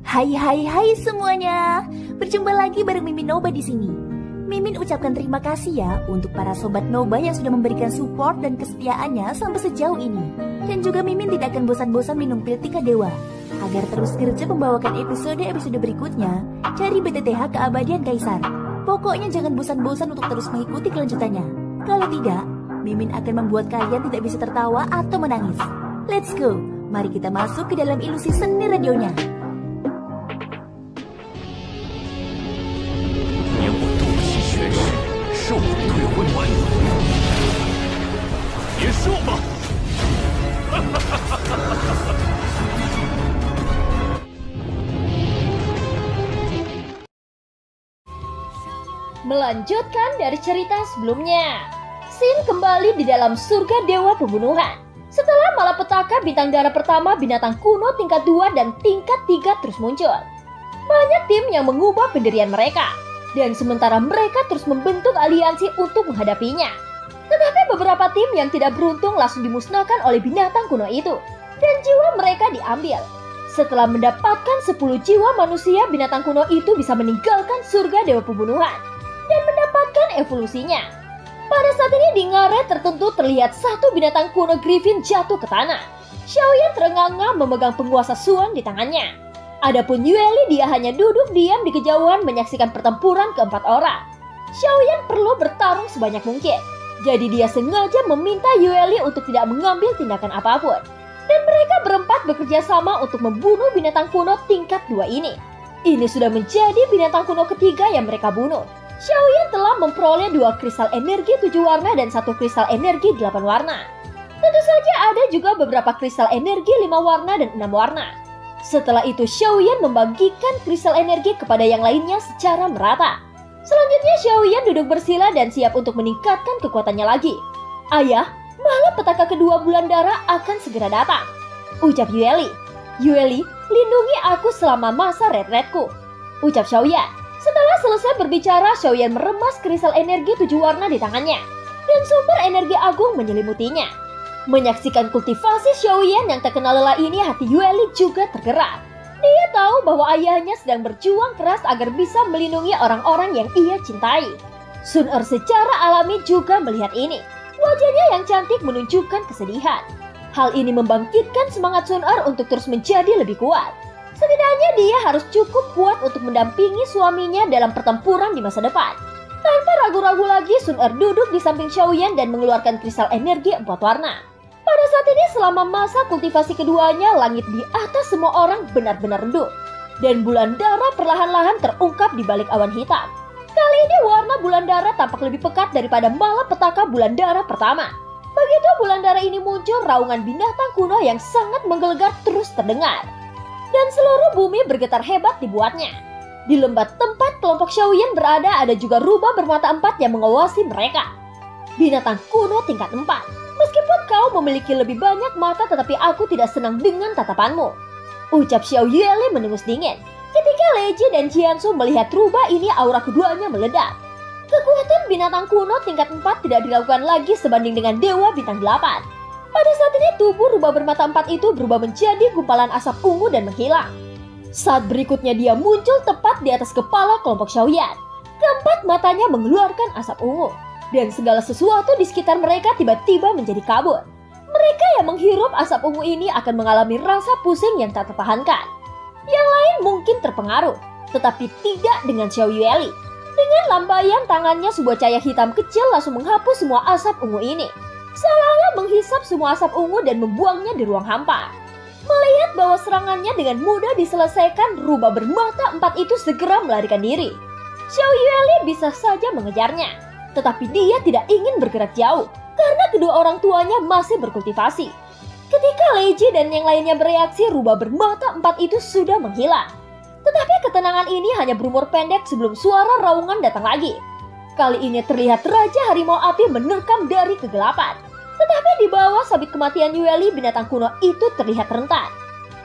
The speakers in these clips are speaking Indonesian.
Hai semuanya. Berjumpa lagi bareng Mimin Noba di sini. Mimin ucapkan terima kasih ya untuk para sobat Noba yang sudah memberikan support dan kesetiaannya sampai sejauh ini. Dan juga Mimin tidak akan bosan-bosan minum pil Tika Dewa agar terus kerja membawakan episode-episode berikutnya dari BTTH Keabadian Kaisar. Pokoknya jangan bosan-bosan untuk terus mengikuti kelanjutannya. Kalau tidak, Mimin akan membuat kalian tidak bisa tertawa atau menangis. Let's go, mari kita masuk ke dalam ilusi seni radionya. Melanjutkan dari cerita sebelumnya, Sin kembali di dalam surga Dewa Pembunuhan. Setelah malapetaka bintang darah pertama, binatang kuno tingkat 2 dan tingkat 3 terus muncul. Banyak tim yang mengubah pendirian mereka, dan sementara mereka terus membentuk aliansi untuk menghadapinya. Tetapi beberapa tim yang tidak beruntung langsung dimusnahkan oleh binatang kuno itu, dan jiwa mereka diambil. Setelah mendapatkan 10 jiwa manusia, binatang kuno itu bisa meninggalkan surga Dewa Pembunuhan dan mendapatkan evolusinya. Pada saat ini di ngaret tertentu terlihat satu binatang kuno Griffin jatuh ke tanah. Xiaoyan terengah-engah memegang penguasa Suan di tangannya. Adapun Yueli, dia hanya duduk diam di kejauhan menyaksikan pertempuran keempat orang. Xiaoyan perlu bertarung sebanyak mungkin, jadi dia sengaja meminta Yueli untuk tidak mengambil tindakan apapun. Dan mereka berempat bekerja sama untuk membunuh binatang kuno tingkat 2 ini. Ini sudah menjadi binatang kuno ketiga yang mereka bunuh. Xiaoyan telah memperoleh 2 kristal energi 7 warna dan 1 kristal energi 8 warna. Tentu saja ada juga beberapa kristal energi 5 warna dan 6 warna. Setelah itu Xiaoyan membagikan kristal energi kepada yang lainnya secara merata. Selanjutnya Xiaoyan duduk bersila dan siap untuk meningkatkan kekuatannya lagi. Ayah, malapetaka kedua bulan darah akan segera datang, ucap Yueli. Yueli, lindungi aku selama masa red-redku, ucap Xiaoyan. Setelah selesai berbicara, Xiaoyan meremas kristal energi 7 warna di tangannya, dan sumber energi agung menyelimutinya. Menyaksikan kultivasi Xiaoyan yang terkenal lelah ini, hati Yueli juga tergerak. Dia tahu bahwa ayahnya sedang berjuang keras agar bisa melindungi orang-orang yang ia cintai. Sun Er secara alami juga melihat ini. Wajahnya yang cantik menunjukkan kesedihan. Hal ini membangkitkan semangat Sun Er untuk terus menjadi lebih kuat. Setidaknya dia harus cukup kuat untuk mendampingi suaminya dalam pertempuran di masa depan. Tanpa ragu-ragu lagi, Sun Er duduk di samping Xiaoyan dan mengeluarkan kristal energi 4 warna. Pada saat ini selama masa kultivasi keduanya, langit di atas semua orang benar-benar redup. Dan bulan darah perlahan-lahan terungkap di balik awan hitam. Kali ini warna bulan darah tampak lebih pekat daripada malapetaka bulan darah pertama. Begitu bulan darah ini muncul, raungan binatang kuno yang sangat menggelegar terus terdengar. Dan seluruh bumi bergetar hebat dibuatnya. Di lembah tempat kelompok Xiaoyan berada ada juga rubah bermata 4 yang mengawasi mereka. Binatang kuno tingkat 4. Meskipun kau memiliki lebih banyak mata, tetapi aku tidak senang dengan tatapanmu, ucap Xiao Yueli mendengus dingin. Ketika Lei Ji dan Jiansu melihat rubah ini, aura keduanya meledak. Kekuatan binatang kuno tingkat 4 tidak dilakukan lagi sebanding dengan Dewa Bintang 8. Pada saat ini tubuh rubah bermata 4 itu berubah menjadi gumpalan asap ungu dan menghilang. Saat berikutnya dia muncul tepat di atas kepala kelompok Xiaoyan. Keempat matanya mengeluarkan asap ungu, dan segala sesuatu di sekitar mereka tiba-tiba menjadi kabut. Mereka yang menghirup asap ungu ini akan mengalami rasa pusing yang tak tertahankan. Yang lain mungkin terpengaruh, tetapi tidak dengan Xiao Yueli. Dengan lambaian tangannya, sebuah cahaya hitam kecil langsung menghapus semua asap ungu ini. Seolah-olah menghisap semua asap ungu dan membuangnya di ruang hampa. Melihat bahwa serangannya dengan mudah diselesaikan, rubah bermata 4 itu segera melarikan diri. Xiao Yueli bisa saja mengejarnya, tetapi dia tidak ingin bergerak jauh karena kedua orang tuanya masih berkultivasi. Ketika Lei Ji dan yang lainnya bereaksi, rubah bermata 4 itu sudah menghilang. Tetapi ketenangan ini hanya berumur pendek sebelum suara raungan datang lagi. Kali ini terlihat Raja Harimau Api menerkam dari kegelapan. Tetapi di bawah sabit kematian Yueli, binatang kuno itu terlihat rentan.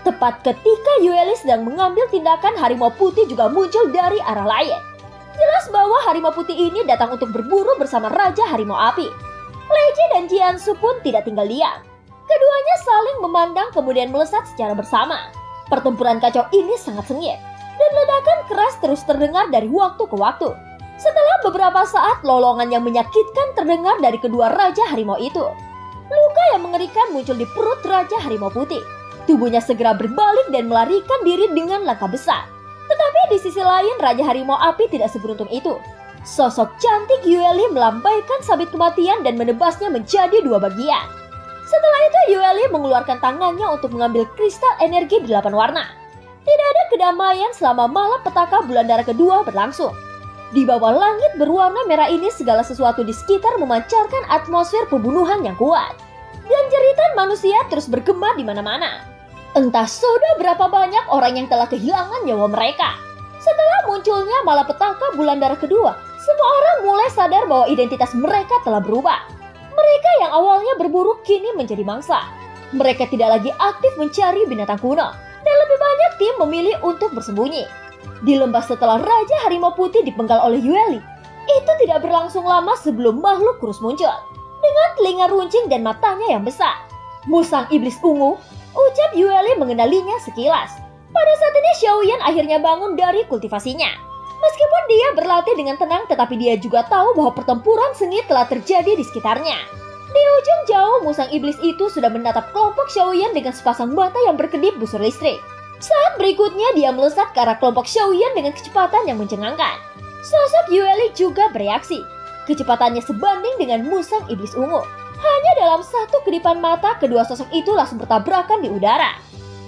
Tepat ketika Yueli sedang mengambil tindakan, harimau putih juga muncul dari arah lain. Jelas bahwa harimau putih ini datang untuk berburu bersama Raja Harimau Api. Lei Ji dan Jiansu pun tidak tinggal diam. Keduanya saling memandang kemudian melesat secara bersama. Pertempuran kacau ini sangat sengit, dan ledakan keras terus terdengar dari waktu ke waktu. Setelah beberapa saat, lolongan yang menyakitkan terdengar dari kedua Raja Harimau itu. Luka yang mengerikan muncul di perut Raja Harimau Putih. Tubuhnya segera berbalik dan melarikan diri dengan langkah besar. Tetapi di sisi lain, Raja Harimau Api tidak seberuntung itu. Sosok cantik Yueli melambaikan sabit kematian dan menebasnya menjadi dua bagian. Setelah itu, Yueli mengeluarkan tangannya untuk mengambil kristal energi 8 warna. Tidak ada kedamaian selama malapetaka bulan darah kedua berlangsung. Di bawah langit berwarna merah ini, segala sesuatu di sekitar memancarkan atmosfer pembunuhan yang kuat. Dan jeritan manusia terus bergema di mana-mana. Entah sudah berapa banyak orang yang telah kehilangan nyawa mereka. Setelah munculnya malapetaka bulan darah kedua, semua orang mulai sadar bahwa identitas mereka telah berubah. Mereka yang awalnya berburu kini menjadi mangsa. Mereka tidak lagi aktif mencari binatang kuno, dan lebih banyak tim memilih untuk bersembunyi. Di lembah setelah Raja Harimau Putih dipenggal oleh Yueli, itu tidak berlangsung lama sebelum makhluk kurus muncul. Dengan telinga runcing dan matanya yang besar. Musang Iblis Ungu, ucap Yueli mengenalinya sekilas. Pada saat ini Xiaoyan akhirnya bangun dari kultivasinya. Meskipun dia berlatih dengan tenang, tetapi dia juga tahu bahwa pertempuran sengit telah terjadi di sekitarnya. Di ujung jauh, Musang Iblis itu sudah menatap kelompok Xiaoyan dengan sepasang mata yang berkedip busur listrik. Saat berikutnya, dia melesat ke arah kelompok Xiaoyan dengan kecepatan yang mencengangkan. Sosok Yueli juga bereaksi. Kecepatannya sebanding dengan Musang Iblis Ungu. Hanya dalam satu kedipan mata, kedua sosok itu langsung bertabrakan di udara.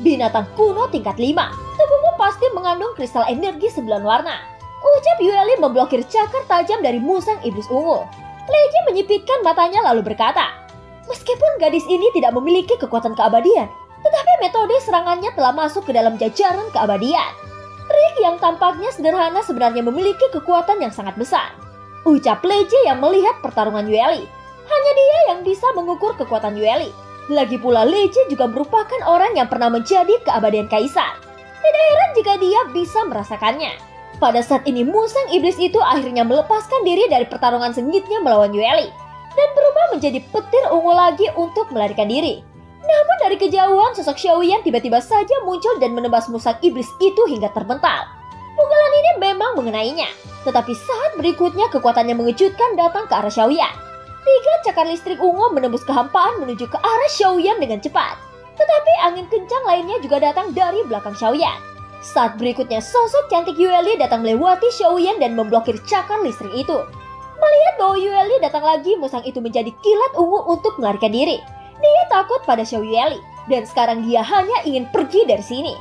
Binatang kuno tingkat 5, tubuhmu pasti mengandung kristal energi 9 warna. Ucap Yueli memblokir cakar tajam dari Musang Iblis Ungu. Leiji menyipitkan matanya lalu berkata, meskipun gadis ini tidak memiliki kekuatan keabadian, tetapi metode serangannya telah masuk ke dalam jajaran keabadian. Trik yang tampaknya sederhana sebenarnya memiliki kekuatan yang sangat besar. Ucap Leiji yang melihat pertarungan Yueli. Hanya dia yang bisa mengukur kekuatan Yueli. Lagi pula Leiji juga merupakan orang yang pernah menjadi keabadian kaisar. Tidak heran jika dia bisa merasakannya. Pada saat ini Musang Iblis itu akhirnya melepaskan diri dari pertarungan sengitnya melawan Yueli dan berubah menjadi petir ungu lagi untuk melarikan diri. Namun dari kejauhan sosok Xiaoyan tiba-tiba saja muncul dan menebas Musang Iblis itu hingga terpental. Pukulan ini memang mengenainya, tetapi saat berikutnya kekuatannya mengejutkan datang ke arah Xiaoyan. 3 cakar listrik ungu menembus kehampaan menuju ke arah Xiaoyan dengan cepat. Tetapi angin kencang lainnya juga datang dari belakang Xiaoyan. Saat berikutnya sosok cantik Yueli datang melewati Xiaoyan dan memblokir cakar listrik itu. Melihat bahwa Yueli datang lagi, Musang itu menjadi kilat ungu untuk melarikan diri. Dia takut pada Xiaoyan dan sekarang dia hanya ingin pergi dari sini.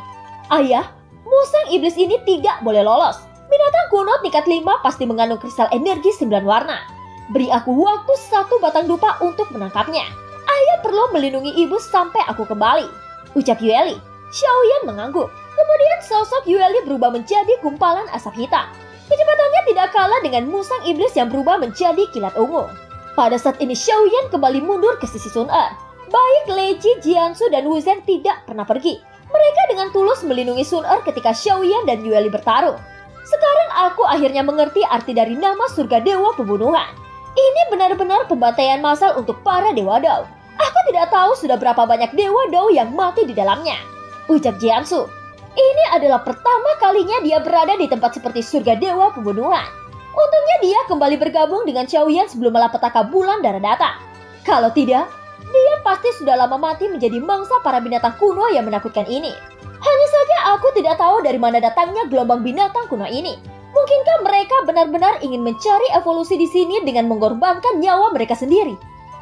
Ayah, Musang Iblis ini tidak boleh lolos. Binatang kuno tingkat 5 pasti mengandung kristal energi 9 warna. Beri aku waktu 1 batang dupa untuk menangkapnya. Ayah perlu melindungi ibu sampai aku kembali, ucap Yueli. Xiaoyan mengangguk. Kemudian sosok Yueli berubah menjadi gumpalan asap hitam. Kecepatannya tidak kalah dengan Musang Iblis yang berubah menjadi kilat ungu. Pada saat ini Xiaoyan kembali mundur ke sisi Sun Er. Baik Leiji, Jiansu, dan Wu Zhen tidak pernah pergi. Mereka dengan tulus melindungi Sun Er ketika Xiaoyan dan Yueli bertarung. Sekarang aku akhirnya mengerti arti dari nama surga dewa pembunuhan. Ini benar-benar pembantaian massal untuk para dewa Dao. Aku tidak tahu sudah berapa banyak dewa Dao yang mati di dalamnya, ucap Jiansu. Ini adalah pertama kalinya dia berada di tempat seperti surga dewa pembunuhan. Untungnya dia kembali bergabung dengan Xiaoyan sebelum malapetaka bulan darah datang. Kalau tidak, dia pasti sudah lama mati menjadi mangsa para binatang kuno yang menakutkan ini. Hanya saja aku tidak tahu dari mana datangnya gelombang binatang kuno ini. Mungkinkah mereka benar-benar ingin mencari evolusi di sini dengan mengorbankan nyawa mereka sendiri?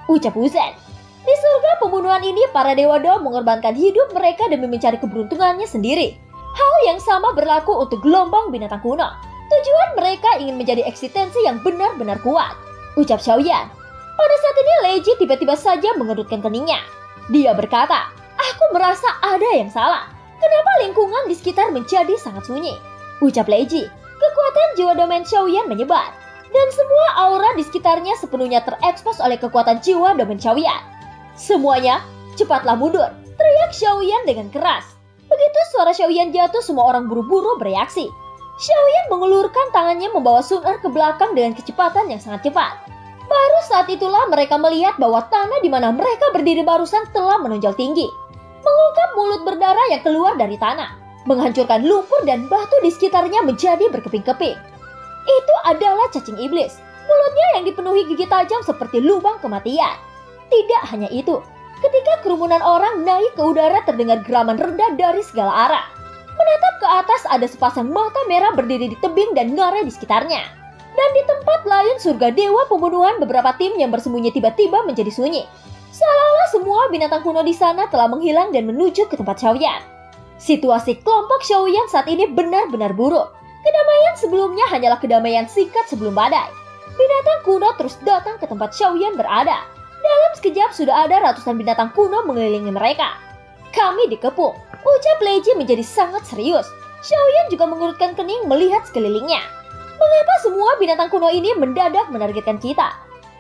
Ucap Wu Zhen. Di surga pembunuhan ini, para dewa Dao mengorbankan hidup mereka demi mencari keberuntungannya sendiri. Hal yang sama berlaku untuk gelombang binatang kuno. Tujuan mereka ingin menjadi eksistensi yang benar-benar kuat, ucap Xiaoyan. Pada saat ini Leiji tiba-tiba saja mengerutkan keningnya. Dia berkata, aku merasa ada yang salah. Kenapa lingkungan di sekitar menjadi sangat sunyi? Ucap Leiji. Kekuatan jiwa domain Xiaoyan menyebar. Dan semua aura di sekitarnya sepenuhnya terekspos oleh kekuatan jiwa domain Xiaoyan. Semuanya, cepatlah mundur, teriak Xiaoyan dengan keras. Begitu suara Xiaoyan jatuh, semua orang buru-buru bereaksi. Xiaoyan mengulurkan tangannya membawa Sun Er ke belakang dengan kecepatan yang sangat cepat. Baru saat itulah mereka melihat bahwa tanah di mana mereka berdiri barusan telah menonjol tinggi. Mengungkap mulut berdarah yang keluar dari tanah. menghancurkan lumpur dan batu di sekitarnya menjadi berkeping-keping. Itu adalah cacing iblis. Mulutnya yang dipenuhi gigi tajam seperti lubang kematian. Tidak hanya itu, ketika kerumunan orang naik ke udara terdengar geraman rendah dari segala arah. Menatap ke atas ada sepasang mata merah berdiri di tebing dan ngarai di sekitarnya. Dan di tempat lain surga dewa pembunuhan beberapa tim yang bersembunyi tiba-tiba menjadi sunyi. Seolah-olah semua binatang kuno di sana telah menghilang dan menuju ke tempat Xiaoyan. Situasi kelompok Xiaoyan saat ini benar-benar buruk. Kedamaian sebelumnya hanyalah kedamaian singkat sebelum badai. Binatang kuno terus datang ke tempat Xiaoyan berada. Dalam sekejap sudah ada ratusan binatang kuno mengelilingi mereka. Kami dikepung. Ucap Lei Ji menjadi sangat serius. Xiaoyan juga mengerutkan kening melihat sekelilingnya. Mengapa semua binatang kuno ini mendadak menargetkan kita?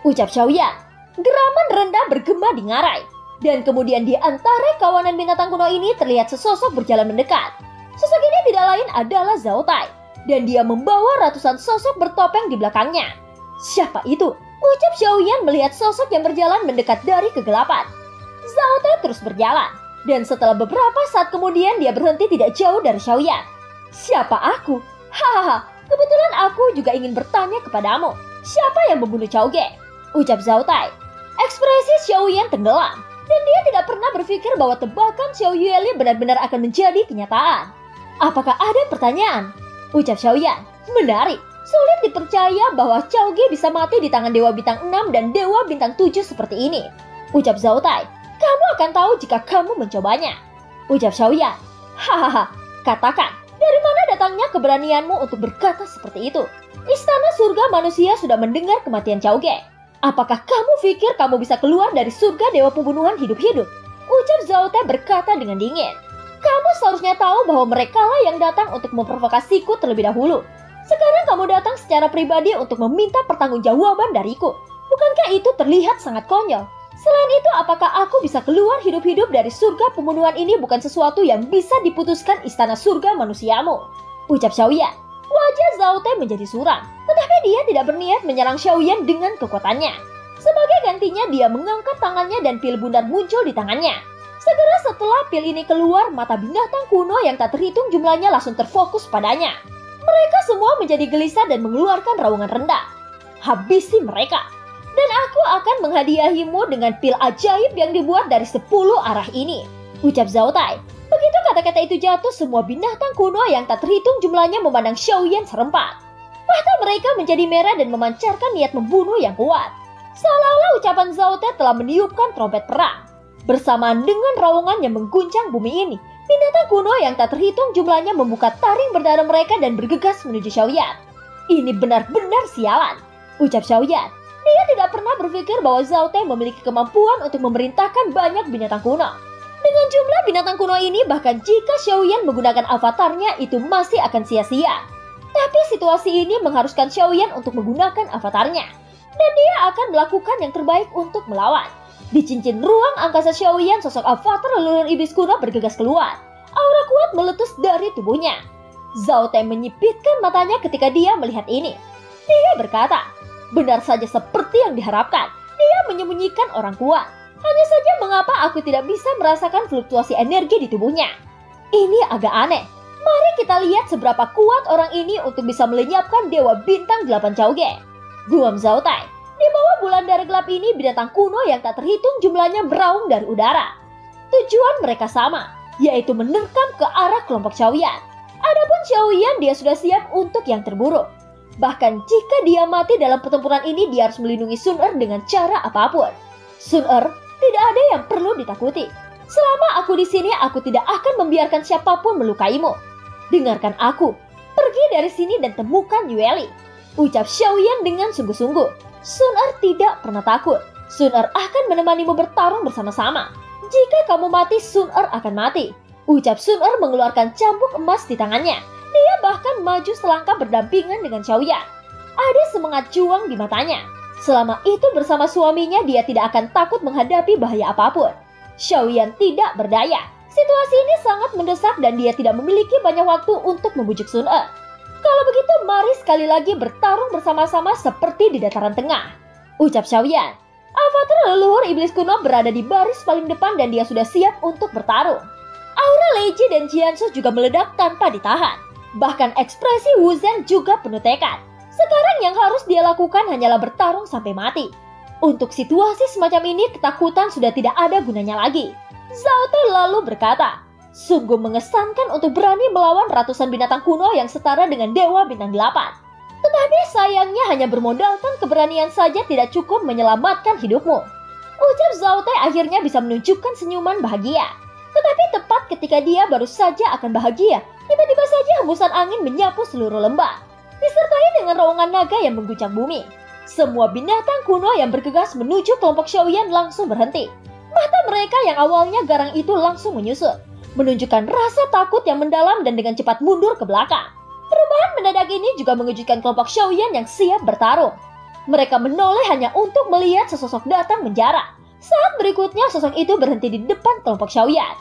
Ucap Xiaoyan. Geraman rendah bergema di ngarai. Dan kemudian di antara kawanan binatang kuno ini terlihat sesosok berjalan mendekat. Sosok ini tidak lain adalah Zhao Tai. Dan dia membawa ratusan sosok bertopeng di belakangnya. Siapa itu? Ucap Xiaoyan melihat sosok yang berjalan mendekat dari kegelapan. Zhao Tai terus berjalan. Dan setelah beberapa saat kemudian dia berhenti tidak jauh dari Xiaoyan. Siapa aku? Hahaha, kebetulan aku juga ingin bertanya kepadamu. Siapa yang membunuh Chao Ge? Ucap Zhao Tai. Ekspresi Xiaoyan tenggelam. Dan dia tidak pernah berpikir bahwa tebakan Xiao Yueli benar-benar akan menjadi kenyataan. Apakah ada pertanyaan? Ucap Xiaoyan. Menarik. Sulit dipercaya bahwa Chao Ge bisa mati di tangan Dewa Bintang 6 dan Dewa Bintang 7 seperti ini. Ucap Zhao Tai. Kamu akan tahu jika kamu mencobanya. Ucap Xiaoyan. Hahaha, katakan, dari mana datangnya keberanianmu untuk berkata seperti itu? Istana surga manusia sudah mendengar kematian Chao Ge. Apakah kamu pikir kamu bisa keluar dari surga dewa pembunuhan hidup-hidup? Ucap Zhao Tai berkata dengan dingin. Kamu seharusnya tahu bahwa merekalah yang datang untuk memprovokasiku terlebih dahulu. Sekarang kamu datang secara pribadi untuk meminta pertanggungjawaban dariku. Bukankah itu terlihat sangat konyol? Selain itu, apakah aku bisa keluar hidup-hidup dari surga pembunuhan ini bukan sesuatu yang bisa diputuskan istana surga manusiamu? Ucap Xiaoyan. Wajah Zhao Tai menjadi suram, tetapi dia tidak berniat menyerang Xiaoyan dengan kekuatannya. Sebagai gantinya dia mengangkat tangannya dan pil bundar muncul di tangannya. Segera setelah pil ini keluar, mata binatang kuno yang tak terhitung jumlahnya langsung terfokus padanya. Mereka semua menjadi gelisah dan mengeluarkan raungan rendah. Habisi mereka. Dan aku akan menghadiahimu dengan pil ajaib yang dibuat dari 10 arah ini. Ucap Zhao Tai. Begitu kata-kata itu jatuh, semua binatang kuno yang tak terhitung jumlahnya memandang Xiaoyan serempak. Mata mereka menjadi merah dan memancarkan niat membunuh yang kuat. Seolah-olah ucapan Zhao Tai telah meniupkan trompet perang. Bersamaan dengan raungan yang mengguncang bumi ini, binatang kuno yang tak terhitung jumlahnya membuka taring berdarah mereka dan bergegas menuju Xiaoyan. Ini benar-benar sialan. Ucap Xiaoyan. Dia tidak pernah berpikir bahwa Zhao Tai memiliki kemampuan untuk memerintahkan banyak binatang kuno. Dengan jumlah binatang kuno ini, bahkan jika Xiaoyan menggunakan avatarnya, itu masih akan sia-sia. Tapi situasi ini mengharuskan Xiaoyan untuk menggunakan avatarnya. Dan dia akan melakukan yang terbaik untuk melawan. Di cincin ruang angkasa Xiaoyan, sosok avatar leluhur iblis kuno bergegas keluar. Aura kuat meletus dari tubuhnya. Zhao Tai menyipitkan matanya ketika dia melihat ini. Dia berkata, benar saja seperti yang diharapkan, dia menyembunyikan orang kuat. Hanya saja mengapa aku tidak bisa merasakan fluktuasi energi di tubuhnya. Ini agak aneh. Mari kita lihat seberapa kuat orang ini untuk bisa melenyapkan Dewa Bintang 8 Chao Ge. Guam Zhao Tai. Di bawah bulan dara gelap ini, binatang kuno yang tak terhitung jumlahnya meraung dari udara. Tujuan mereka sama, yaitu menerkam ke arah kelompok Xiaoyan. Adapun Xiaoyan, dia sudah siap untuk yang terburuk. Bahkan jika dia mati dalam pertempuran ini, dia harus melindungi Sun Er dengan cara apapun. Sun Er, tidak ada yang perlu ditakuti. Selama aku di sini, aku tidak akan membiarkan siapapun melukaimu. Dengarkan aku. Pergi dari sini dan temukan Yueli. Ucap Xiaoyan dengan sungguh-sungguh. Sun Er tidak pernah takut. Sun Er akan menemanimu bertarung bersama-sama. Jika kamu mati, Sun Er akan mati. Ucap Sun Er mengeluarkan cambuk emas di tangannya. Dia bahkan maju selangkah berdampingan dengan Xiaoyan. Ada semangat juang di matanya. Selama itu bersama suaminya, dia tidak akan takut menghadapi bahaya apapun. Xiaoyan tidak berdaya. Situasi ini sangat mendesak dan dia tidak memiliki banyak waktu untuk membujuk Sun Er. Kalau begitu, mari sekali lagi bertarung bersama-sama seperti di dataran tengah. Ucap Xiaoyan. Avatar leluhur iblis kuno berada di baris paling depan dan dia sudah siap untuk bertarung. Aura Lei Ji dan Jiansu juga meledak tanpa ditahan. Bahkan ekspresi Wu Zhen juga penuh tekad. Sekarang yang harus dia lakukan hanyalah bertarung sampai mati. Untuk situasi semacam ini, ketakutan sudah tidak ada gunanya lagi. Zhao Te lalu berkata, sungguh mengesankan untuk berani melawan ratusan binatang kuno yang setara dengan Dewa Bintang 8. Tetapi sayangnya hanya bermodalkan keberanian saja tidak cukup menyelamatkan hidupmu. Ucap Zhao Te akhirnya bisa menunjukkan senyuman bahagia. Tetapi tepat ketika dia baru saja akan bahagia, tiba-tiba saja hembusan angin menyapu seluruh lembah, disertai dengan raungan naga yang mengguncang bumi. Semua binatang kuno yang bergegas menuju kelompok Xiaoyan langsung berhenti. Mata mereka yang awalnya garang itu langsung menyusut, menunjukkan rasa takut yang mendalam dan dengan cepat mundur ke belakang. Perubahan mendadak ini juga mengejutkan kelompok Xiaoyan yang siap bertarung. Mereka menoleh hanya untuk melihat sesosok datang menjarah. Saat berikutnya sosok itu berhenti di depan kelompok Xiaoyan.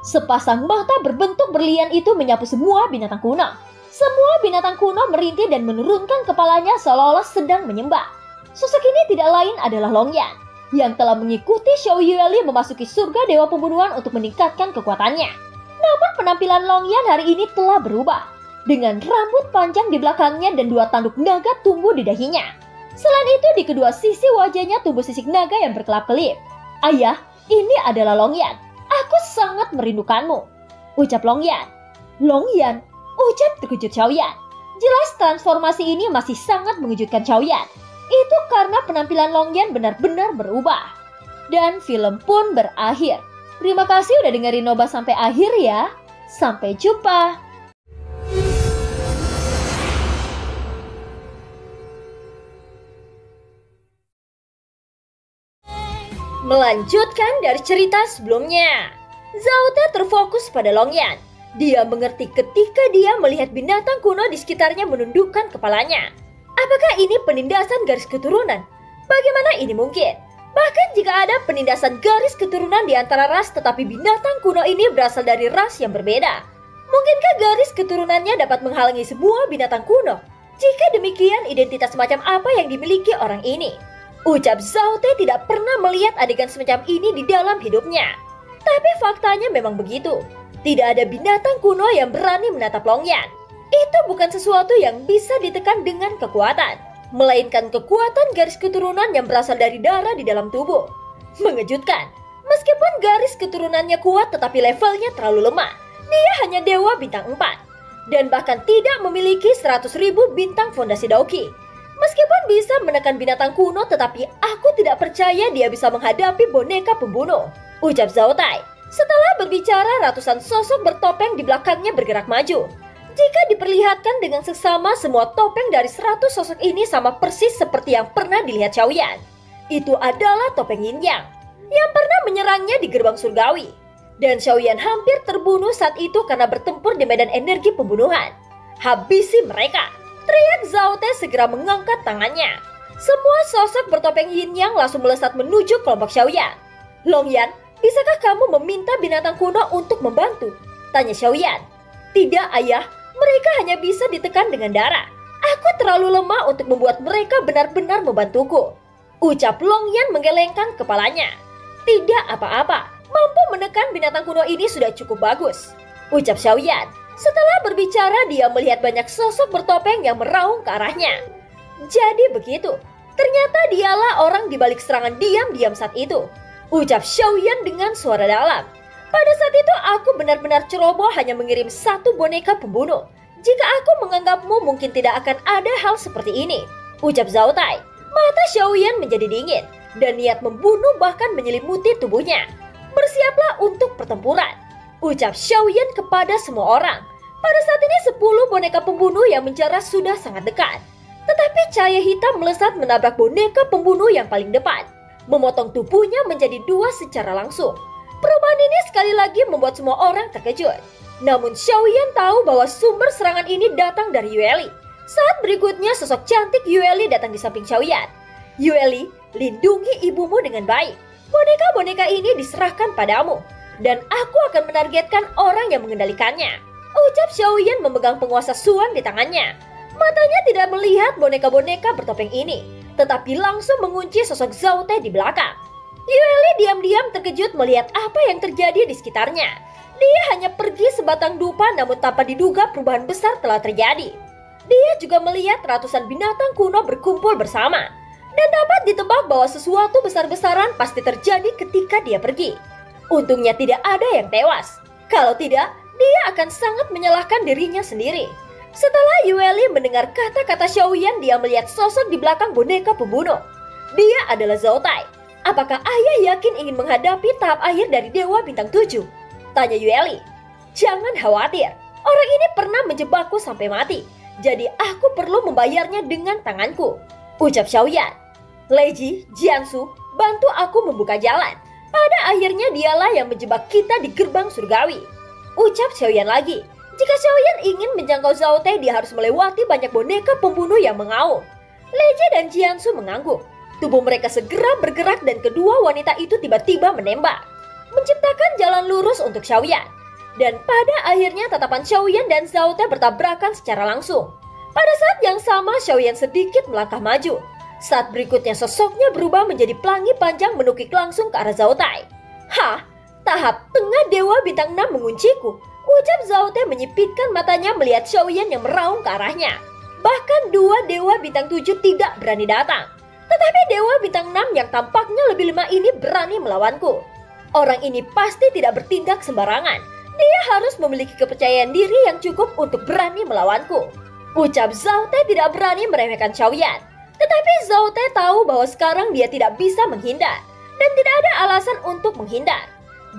Sepasang mata berbentuk berlian itu menyapu semua binatang kuno. Semua binatang kuno merintih dan menurunkan kepalanya seolah-olah sedang menyembah. Sosok ini tidak lain adalah Long Yan, yang telah mengikuti Xiao Yueli memasuki surga Dewa Pembunuhan untuk meningkatkan kekuatannya. Namun penampilan Long Yan hari ini telah berubah, dengan rambut panjang di belakangnya dan 2 tanduk naga tumbuh di dahinya. Selain itu di kedua sisi wajahnya tumbuh sisik naga yang berkelap-kelip. Ayah, ini adalah Long Yan. Aku sangat merindukanmu, ucap Long Yan. Long Yan, ucap terkejut Xiaoyan. Jelas transformasi ini masih sangat mengejutkan Xiaoyan. Itu karena penampilan Long Yan benar-benar berubah. Dan film pun berakhir. Terima kasih udah dengerin Noba sampai akhir ya. Sampai jumpa. Melanjutkan dari cerita sebelumnya, Zhao Te terfokus pada Long Yan. Dia mengerti ketika dia melihat binatang kuno di sekitarnya menundukkan kepalanya. Apakah ini penindasan garis keturunan? Bagaimana ini mungkin? Bahkan jika ada penindasan garis keturunan di antara ras, tetapi binatang kuno ini berasal dari ras yang berbeda. Mungkinkah garis keturunannya dapat menghalangi semua binatang kuno? Jika demikian, identitas macam apa yang dimiliki orang ini? Ucap Zhao Te tidak pernah melihat adegan semacam ini di dalam hidupnya. Tapi faktanya memang begitu. Tidak ada binatang kuno yang berani menatap Long Yan. Itu bukan sesuatu yang bisa ditekan dengan kekuatan, melainkan kekuatan garis keturunan yang berasal dari darah di dalam tubuh. Mengejutkan, meskipun garis keturunannya kuat tetapi levelnya terlalu lemah. Dia hanya Dewa Bintang 4, dan bahkan tidak memiliki 100.000 bintang fondasi Daoqi. Meskipun bisa menekan binatang kuno, tetapi aku tidak percaya dia bisa menghadapi boneka pembunuh, ucap Zhao Tai. Setelah berbicara, ratusan sosok bertopeng di belakangnya bergerak maju. Jika diperlihatkan dengan seksama, semua topeng dari 100 sosok ini sama persis seperti yang pernah dilihat Xiaoyan. Itu adalah topeng Yin Yang yang pernah menyerangnya di gerbang surgawi. Dan Xiaoyan hampir terbunuh saat itu karena bertempur di medan energi pembunuhan. Habisi mereka! Teriak Zhao Te segera mengangkat tangannya. Semua sosok bertopeng Yin Yang langsung melesat menuju kelompok Xiaoyan. Long Yan, bisakah kamu meminta binatang kuno untuk membantu? Tanya Xiaoyan. Tidak ayah, mereka hanya bisa ditekan dengan darah. Aku terlalu lemah untuk membuat mereka benar-benar membantuku, ucap Long Yan menggelengkan kepalanya. Tidak apa-apa, mampu menekan binatang kuno ini sudah cukup bagus, ucap Xiaoyan. Setelah berbicara, dia melihat banyak sosok bertopeng yang meraung ke arahnya. Jadi begitu, ternyata dialah orang di balik serangan diam-diam saat itu, ucap Xiaoyan dengan suara dalam. Pada saat itu aku benar-benar ceroboh hanya mengirim 1 boneka pembunuh. Jika aku menganggapmu, mungkin tidak akan ada hal seperti ini, ucap Zhao Tai. Mata Xiaoyan menjadi dingin dan niat membunuh bahkan menyelimuti tubuhnya. Bersiaplah untuk pertempuran, ucap Xiaoyan kepada semua orang. Pada saat ini 10 boneka pembunuh yang menjarah sudah sangat dekat. Tetapi cahaya hitam melesat menabrak boneka pembunuh yang paling depan, memotong tubuhnya menjadi 2 secara langsung. Perubahan ini sekali lagi membuat semua orang terkejut. Namun Xiaoyan tahu bahwa sumber serangan ini datang dari Yueli. Saat berikutnya sosok cantik Yueli datang di samping Xiaoyan. Yueli, lindungi ibumu dengan baik. Boneka-boneka ini diserahkan padamu, dan aku akan menargetkan orang yang mengendalikannya, ucap Xiaoyan memegang penguasa Suan di tangannya. Matanya tidak melihat boneka-boneka bertopeng ini, tetapi langsung mengunci sosok Zhao Te di belakang. Yueli diam-diam terkejut melihat apa yang terjadi di sekitarnya. Dia hanya pergi sebatang dupa, namun tanpa diduga perubahan besar telah terjadi. Dia juga melihat ratusan binatang kuno berkumpul bersama. Dan dapat ditebak bahwa sesuatu besar-besaran pasti terjadi ketika dia pergi. Untungnya tidak ada yang tewas. Kalau tidak, dia akan sangat menyalahkan dirinya sendiri. Setelah Yueli mendengar kata-kata Xiaoyan, dia melihat sosok di belakang boneka pembunuh. Dia adalah Zhao Tai. Apakah ayah yakin ingin menghadapi tahap akhir dari Dewa Bintang 7? Tanya Yueli. Jangan khawatir, orang ini pernah menjebakku sampai mati. Jadi aku perlu membayarnya dengan tanganku, ucap Xiaoyan. Leiji, Jiansu, bantu aku membuka jalan. Pada akhirnya dialah yang menjebak kita di gerbang surgawi, ucap Xiaoyan lagi. Jika Xiaoyan ingin menjangkau Zhao Tai, dia harus melewati banyak boneka pembunuh yang mengaum. Leiji dan Jiansu mengangguk. Tubuh mereka segera bergerak dan kedua wanita itu tiba-tiba menembak, menciptakan jalan lurus untuk Xiaoyan. Dan pada akhirnya tatapan Xiaoyan dan Zhao Tai bertabrakan secara langsung. Pada saat yang sama Xiaoyan sedikit melangkah maju. Saat berikutnya sosoknya berubah menjadi pelangi panjang menukik langsung ke arah Zhao Tai. Hah, tahap tengah Dewa Bintang 6 mengunciku, ucap Zhao Tai menyipitkan matanya melihat Xiaoyan yang meraung ke arahnya. Bahkan dua Dewa Bintang 7 tidak berani datang. Tetapi Dewa Bintang 6 yang tampaknya lebih lemah ini berani melawanku. Orang ini pasti tidak bertindak sembarangan. Dia harus memiliki kepercayaan diri yang cukup untuk berani melawanku, ucap Zhao Tai tidak berani meremehkan Xiaoyan. Tetapi Zhao Tai tahu bahwa sekarang dia tidak bisa menghindar. Dan tidak ada alasan untuk menghindar.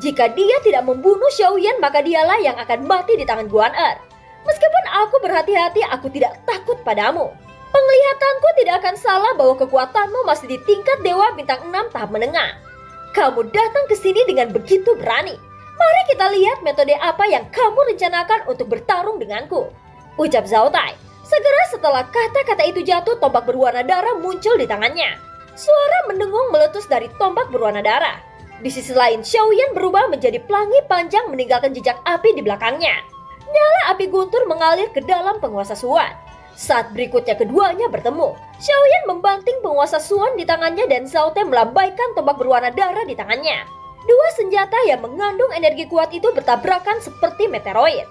Jika dia tidak membunuh Xiaoyan, maka dialah yang akan mati di tangan Guan Er. Meskipun aku berhati-hati, aku tidak takut padamu. Penglihatanku tidak akan salah bahwa kekuatanmu masih di tingkat Dewa Bintang 6 tahap menengah. Kamu datang ke sini dengan begitu berani. Mari kita lihat metode apa yang kamu rencanakan untuk bertarung denganku, ucap Zhao Tai. Segera setelah kata-kata itu jatuh, tombak berwarna darah muncul di tangannya. Suara mendengung meletus dari tombak berwarna darah. Di sisi lain, Xiaoyan berubah menjadi pelangi panjang meninggalkan jejak api di belakangnya. Nyala api guntur mengalir ke dalam penguasa Suan. Saat berikutnya keduanya bertemu. Xiaoyan membanting penguasa Suan di tangannya dan Zhao Tai melambaikan tombak berwarna darah di tangannya. Dua senjata yang mengandung energi kuat itu bertabrakan seperti meteoroid.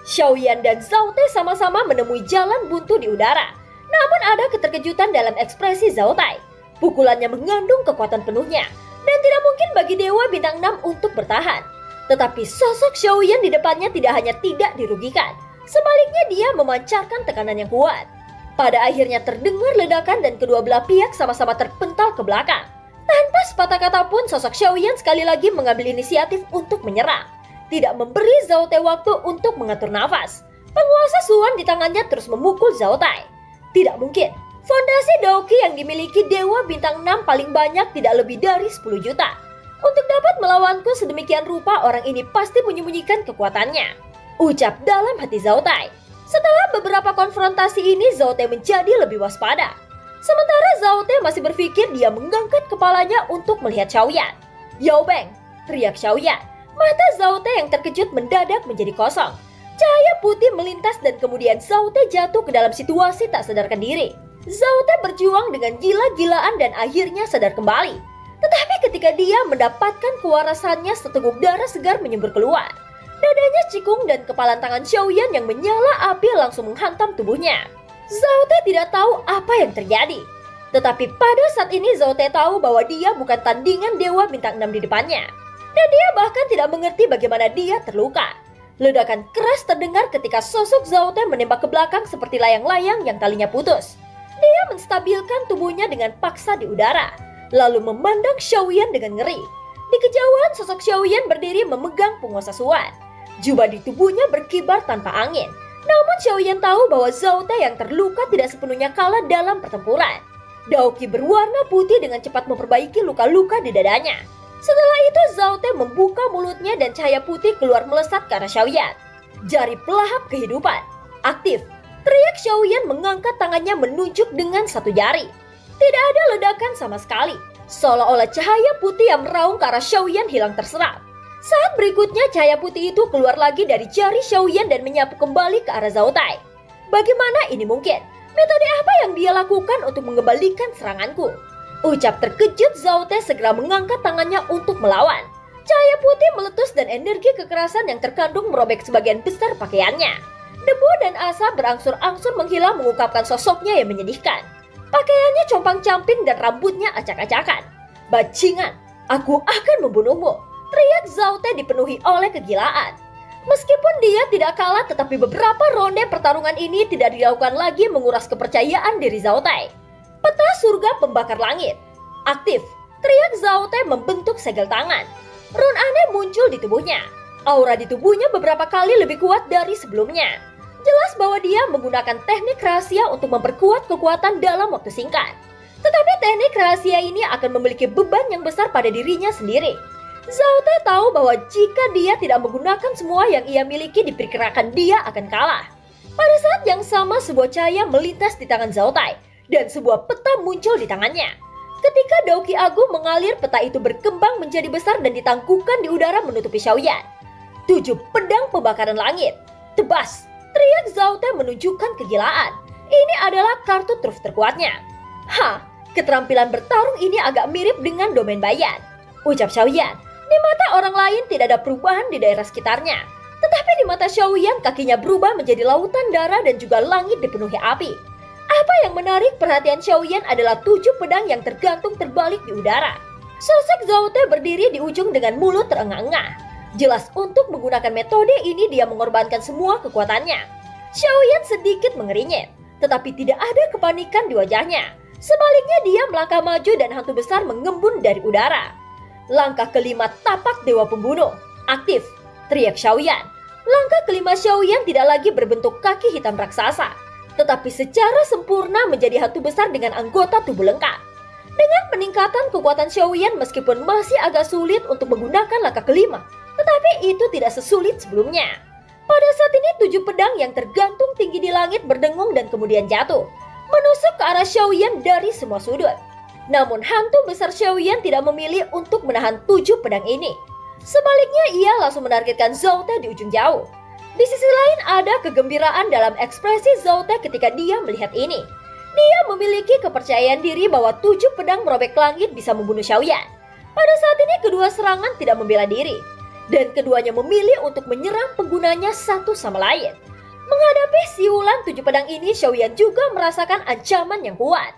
Xiaoyan dan Zhao Tai sama-sama menemui jalan buntu di udara. Namun ada keterkejutan dalam ekspresi Zhao Tai. Pukulannya mengandung kekuatan penuhnya. Dan tidak mungkin bagi Dewa Bintang 6 untuk bertahan. Tetapi sosok Xiaoyan di depannya tidak hanya tidak dirugikan. Sebaliknya dia memancarkan tekanan yang kuat. Pada akhirnya terdengar ledakan dan kedua belah pihak sama-sama terpental ke belakang. Tanpa sepatah kata pun sosok Xiaoyan sekali lagi mengambil inisiatif untuk menyerang. Tidak memberi Zhao Tai waktu untuk mengatur nafas. Penguasa Suan di tangannya terus memukul Zhao Tai. Tidak mungkin. Fondasi Daoki yang dimiliki Dewa Bintang 6 paling banyak tidak lebih dari 10 juta. Untuk dapat melawanku sedemikian rupa, orang ini pasti menyembunyikan kekuatannya, ucap dalam hati Zhao Tai. Setelah beberapa konfrontasi ini, Zhao Tai menjadi lebih waspada. Sementara Zhao Tai masih berpikir, dia mengangkat kepalanya untuk melihat Xiaoyan. Yao Beng, teriak Xiaoyan. Mata Zhao Tai yang terkejut mendadak menjadi kosong. Cahaya putih melintas dan kemudian Zhao Tai jatuh ke dalam situasi tak sadarkan diri. Zhao Tai berjuang dengan gila-gilaan dan akhirnya sadar kembali. Tetapi ketika dia mendapatkan kewarasannya, seteguk darah segar menyembur keluar. Dadanya cikung dan kepalan tangan Xiaoyan yang menyala api langsung menghantam tubuhnya. Zhao Tai tidak tahu apa yang terjadi. Tetapi pada saat ini Zhao Tai tahu bahwa dia bukan tandingan Dewa Bintang 6 di depannya. Dan dia bahkan tidak mengerti bagaimana dia terluka. Ledakan keras terdengar ketika sosok Zhao Tai menembak ke belakang seperti layang-layang yang talinya putus. Dia menstabilkan tubuhnya dengan paksa di udara, lalu memandang Xiaoyan dengan ngeri. Di kejauhan sosok Xiaoyan berdiri memegang penguasa Suan. Jubah di tubuhnya berkibar tanpa angin. Namun Xiaoyan tahu bahwa Zhao Tai yang terluka tidak sepenuhnya kalah dalam pertempuran. Daoki berwarna putih dengan cepat memperbaiki luka-luka di dadanya. Setelah itu Zhao Tai membuka mulutnya dan cahaya putih keluar melesat ke arah Xiaoyan. Jari pelahap kehidupan aktif. Teriak Xiaoyan mengangkat tangannya menunjuk dengan satu jari. Tidak ada ledakan sama sekali. Seolah-olah cahaya putih yang meraung ke arah Xiaoyan hilang terserap. Saat berikutnya cahaya putih itu keluar lagi dari jari Xiaoyan dan menyapu kembali ke arah Zhao Tai. Bagaimana ini mungkin? Metode apa yang dia lakukan untuk mengembalikan seranganku? Ucap terkejut Zhao Te segera mengangkat tangannya untuk melawan. Cahaya putih meletus dan energi kekerasan yang terkandung merobek sebagian besar pakaiannya. Debu dan asap berangsur-angsur menghilang mengungkapkan sosoknya yang menyedihkan. Pakaiannya compang-camping dan rambutnya acak-acakan. Bajingan, aku akan membunuhmu, teriak Zhao Te dipenuhi oleh kegilaan. Meskipun dia tidak kalah, tetapi beberapa ronde pertarungan ini tidak dilakukan lagi menguras kepercayaan diri Zhao Te. Peta surga pembakar langit. Aktif, teriak Zhao Te membentuk segel tangan. Rune aneh muncul di tubuhnya. Aura di tubuhnya beberapa kali lebih kuat dari sebelumnya. Jelas bahwa dia menggunakan teknik rahasia untuk memperkuat kekuatan dalam waktu singkat. Tetapi teknik rahasia ini akan memiliki beban yang besar pada dirinya sendiri. Zhao Te tahu bahwa jika dia tidak menggunakan semua yang ia miliki, diperkirakan dia akan kalah. Pada saat yang sama, sebuah cahaya melintas di tangan Zhao Te dan sebuah peta muncul di tangannya. Ketika Dauki Agung mengalir, peta itu berkembang menjadi besar dan ditangguhkan di udara menutupi Xiaoyan. 7 pedang pembakaran langit. Tebas, teriak Zhao Te menunjukkan kegilaan. Ini adalah kartu truf terkuatnya. Keterampilan bertarung ini agak mirip dengan domain Bayan, ucap Xiaoyan. Di mata orang lain tidak ada perubahan di daerah sekitarnya. Tetapi di mata Xiaoyan, kakinya berubah menjadi lautan darah dan juga langit dipenuhi api. Apa yang menarik perhatian Xiaoyan adalah 7 pedang yang tergantung terbalik di udara. Sosok Zhao Te berdiri di ujung dengan mulut terengah-engah. Jelas untuk menggunakan metode ini dia mengorbankan semua kekuatannya. Xiaoyan sedikit mengerinyit, tetapi tidak ada kepanikan di wajahnya. Sebaliknya dia melangkah maju dan hantu besar mengembun dari udara. Langkah kelima tapak dewa pembunuh. Aktif, teriak Xiaoyan. Langkah kelima Xiaoyan tidak lagi berbentuk kaki hitam raksasa, tetapi secara sempurna menjadi hantu besar dengan anggota tubuh lengkap. Dengan peningkatan kekuatan Xiaoyan, meskipun masih agak sulit untuk menggunakan langkah kelima, tetapi itu tidak sesulit sebelumnya. Pada saat ini 7 pedang yang tergantung tinggi di langit berdengung dan kemudian jatuh, menusuk ke arah Xiaoyan dari semua sudut. Namun hantu besar Xiaoyan tidak memilih untuk menahan 7 pedang ini. Sebaliknya ia langsung menargetkan Zhao Te di ujung jauh. Di sisi lain ada kegembiraan dalam ekspresi Zhao Te ketika dia melihat ini. Dia memiliki kepercayaan diri bahwa 7 pedang merobek langit bisa membunuh Xiaoyan. Pada saat ini kedua serangan tidak membela diri, dan keduanya memilih untuk menyerang penggunanya satu sama lain. Menghadapi siulan 7 pedang ini, Xiaoyan juga merasakan ancaman yang kuat.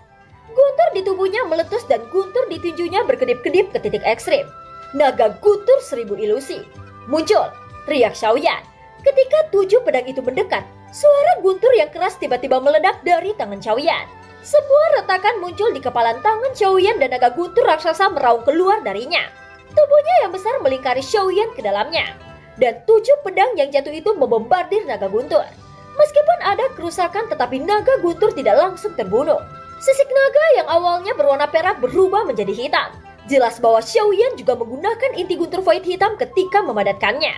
Guntur di tubuhnya meletus dan guntur di tinjunya berkedip-kedip ke titik ekstrim. Naga guntur 1000 ilusi muncul, teriak Xiaoyan. Ketika 7 pedang itu mendekat, suara guntur yang keras tiba-tiba meledak dari tangan Xiaoyan. Sebuah retakan muncul di kepalan tangan Xiaoyan dan naga guntur raksasa meraung keluar darinya. Tubuhnya yang besar melingkari Xiaoyan ke dalamnya, dan 7 pedang yang jatuh itu membombardir naga guntur. Meskipun ada kerusakan, tetapi naga guntur tidak langsung terbunuh. Sisik naga yang awalnya berwarna perak berubah menjadi hitam. Jelas bahwa Xiaoyan juga menggunakan inti guntur void hitam ketika memadatkannya.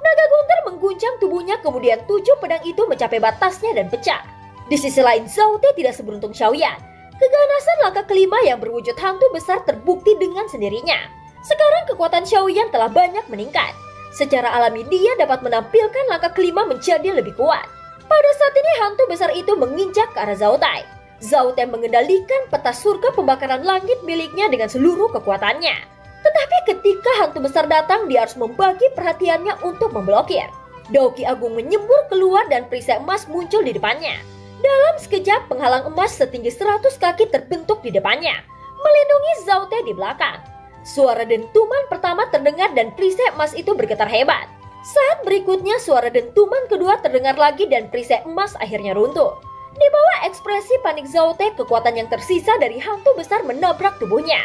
Naga guntur mengguncang tubuhnya, kemudian 7 pedang itu mencapai batasnya dan pecah. Di sisi lain, Zhao Te tidak seberuntung Xiaoyan. Keganasan langkah kelima yang berwujud hantu besar terbukti dengan sendirinya. Sekarang kekuatan Xiaoyan telah banyak meningkat. Secara alami dia dapat menampilkan langkah kelima menjadi lebih kuat. Pada saat ini hantu besar itu menginjak ke arah Zhao Te. Zhao Te mengendalikan peta surga pembakaran langit miliknya dengan seluruh kekuatannya. Tetapi ketika hantu besar datang, dia harus membagi perhatiannya untuk memblokir. Dauki Agung menyembur keluar dan perisai emas muncul di depannya. Dalam sekejap, penghalang emas setinggi 100 kaki terbentuk di depannya, melindungi Zhao Te di belakang. Suara dentuman pertama terdengar dan perisai emas itu bergetar hebat. Saat berikutnya, suara dentuman kedua terdengar lagi dan perisai emas akhirnya runtuh. Di bawah ekspresi panik Zhao Te, kekuatan yang tersisa dari hantu besar menabrak tubuhnya.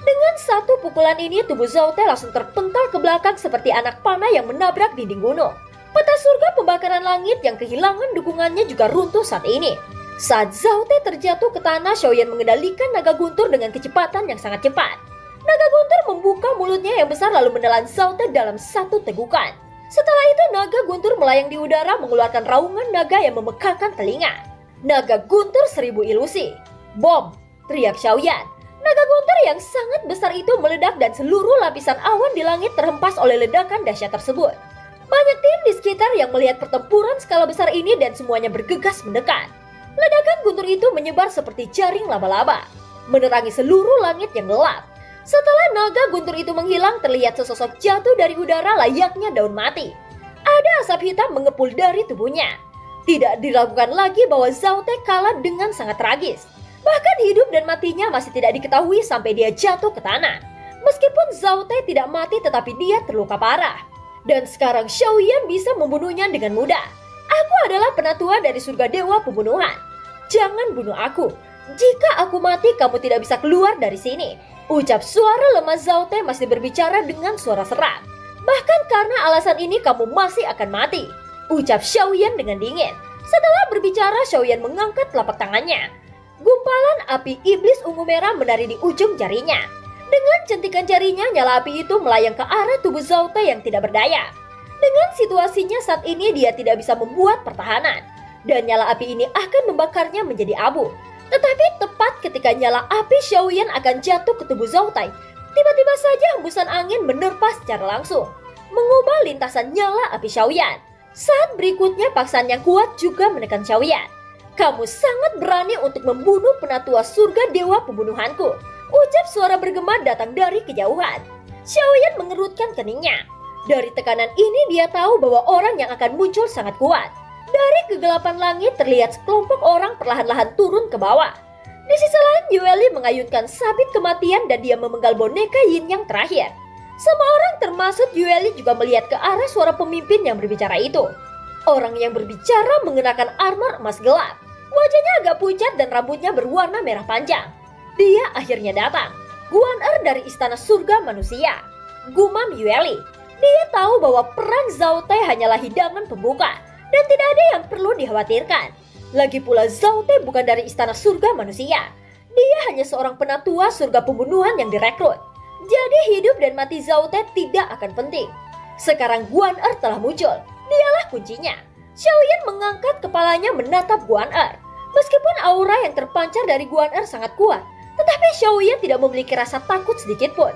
Dengan satu pukulan ini, tubuh Zhao Te langsung terpental ke belakang seperti anak panah yang menabrak dinding gunung. Peta surga pembakaran langit yang kehilangan dukungannya juga runtuh saat ini. Saat Zhao Te terjatuh ke tanah, Xiaoyan mengendalikan naga guntur dengan kecepatan yang sangat cepat. Naga guntur membuka mulutnya yang besar lalu menelan Zhao Te dalam satu tegukan. Setelah itu, naga guntur melayang di udara mengeluarkan raungan naga yang memekakkan telinga. Naga guntur 1000 ilusi. Bom, teriak Xiaoyan. Naga guntur yang sangat besar itu meledak dan seluruh lapisan awan di langit terhempas oleh ledakan dahsyat tersebut. Banyak tim di sekitar yang melihat pertempuran skala besar ini dan semuanya bergegas mendekat. Ledakan guntur itu menyebar seperti jaring laba-laba. menerangi seluruh langit yang gelap. Setelah naga guntur itu menghilang, terlihat sesosok jatuh dari udara layaknya daun mati. Ada asap hitam mengepul dari tubuhnya. Tidak diragukan lagi bahwa Zhao Te kalah dengan sangat tragis. Bahkan hidup dan matinya masih tidak diketahui sampai dia jatuh ke tanah. Meskipun Zhao Te tidak mati, tetapi dia terluka parah. Dan sekarang Xiaoyan bisa membunuhnya dengan mudah. Aku adalah penatua dari surga dewa pembunuhan. Jangan bunuh aku. Jika aku mati, kamu tidak bisa keluar dari sini. Ucap suara lemah Zhao Te masih berbicara dengan suara serak. Bahkan karena alasan ini kamu masih akan mati. Ucap Xiaoyan dengan dingin. Setelah berbicara, Xiaoyan mengangkat telapak tangannya. Gumpalan api iblis ungu merah menari di ujung jarinya. Dengan centikan jarinya, nyala api itu melayang ke arah tubuh Zhao Te yang tidak berdaya. Dengan situasinya saat ini, dia tidak bisa membuat pertahanan. Dan nyala api ini akan membakarnya menjadi abu. Tetapi tepat ketika nyala api Xiaoyan akan jatuh ke tubuh Zhao Te, tiba-tiba saja hembusan angin menerpa secara langsung, mengubah lintasan nyala api Xiaoyan. Saat berikutnya paksaan yang kuat juga menekan Xiaoyan. Kamu sangat berani untuk membunuh penatua surga dewa pembunuhanku. Ucap suara bergema datang dari kejauhan. Xiaoyan mengerutkan keningnya. Dari tekanan ini dia tahu bahwa orang yang akan muncul sangat kuat. Dari kegelapan langit terlihat sekelompok orang perlahan-lahan turun ke bawah. Di sisi lain, Yueli mengayunkan sabit kematian dan dia memenggal boneka Yin yang terakhir. Semua orang termasuk Yueli juga melihat ke arah suara pemimpin yang berbicara itu. Orang yang berbicara mengenakan armor emas gelap. Wajahnya agak pucat dan rambutnya berwarna merah panjang. Dia akhirnya datang. Guan Er dari istana surga manusia. Gumam Yueli. Dia tahu bahwa perang Zhao Te hanyalah hidangan pembuka dan tidak ada yang perlu dikhawatirkan. Lagi pula Zhao Te bukan dari istana surga manusia. Dia hanya seorang penatua surga pembunuhan yang direkrut. Jadi hidup dan mati Zhao Te tidak akan penting. Sekarang Guan Er telah muncul. Dialah kuncinya. Xiaoyan mengangkat kepalanya menatap Guan Er. Meskipun aura yang terpancar dari Guan Er sangat kuat, tetapi Xiaoyan tidak memiliki rasa takut sedikit pun.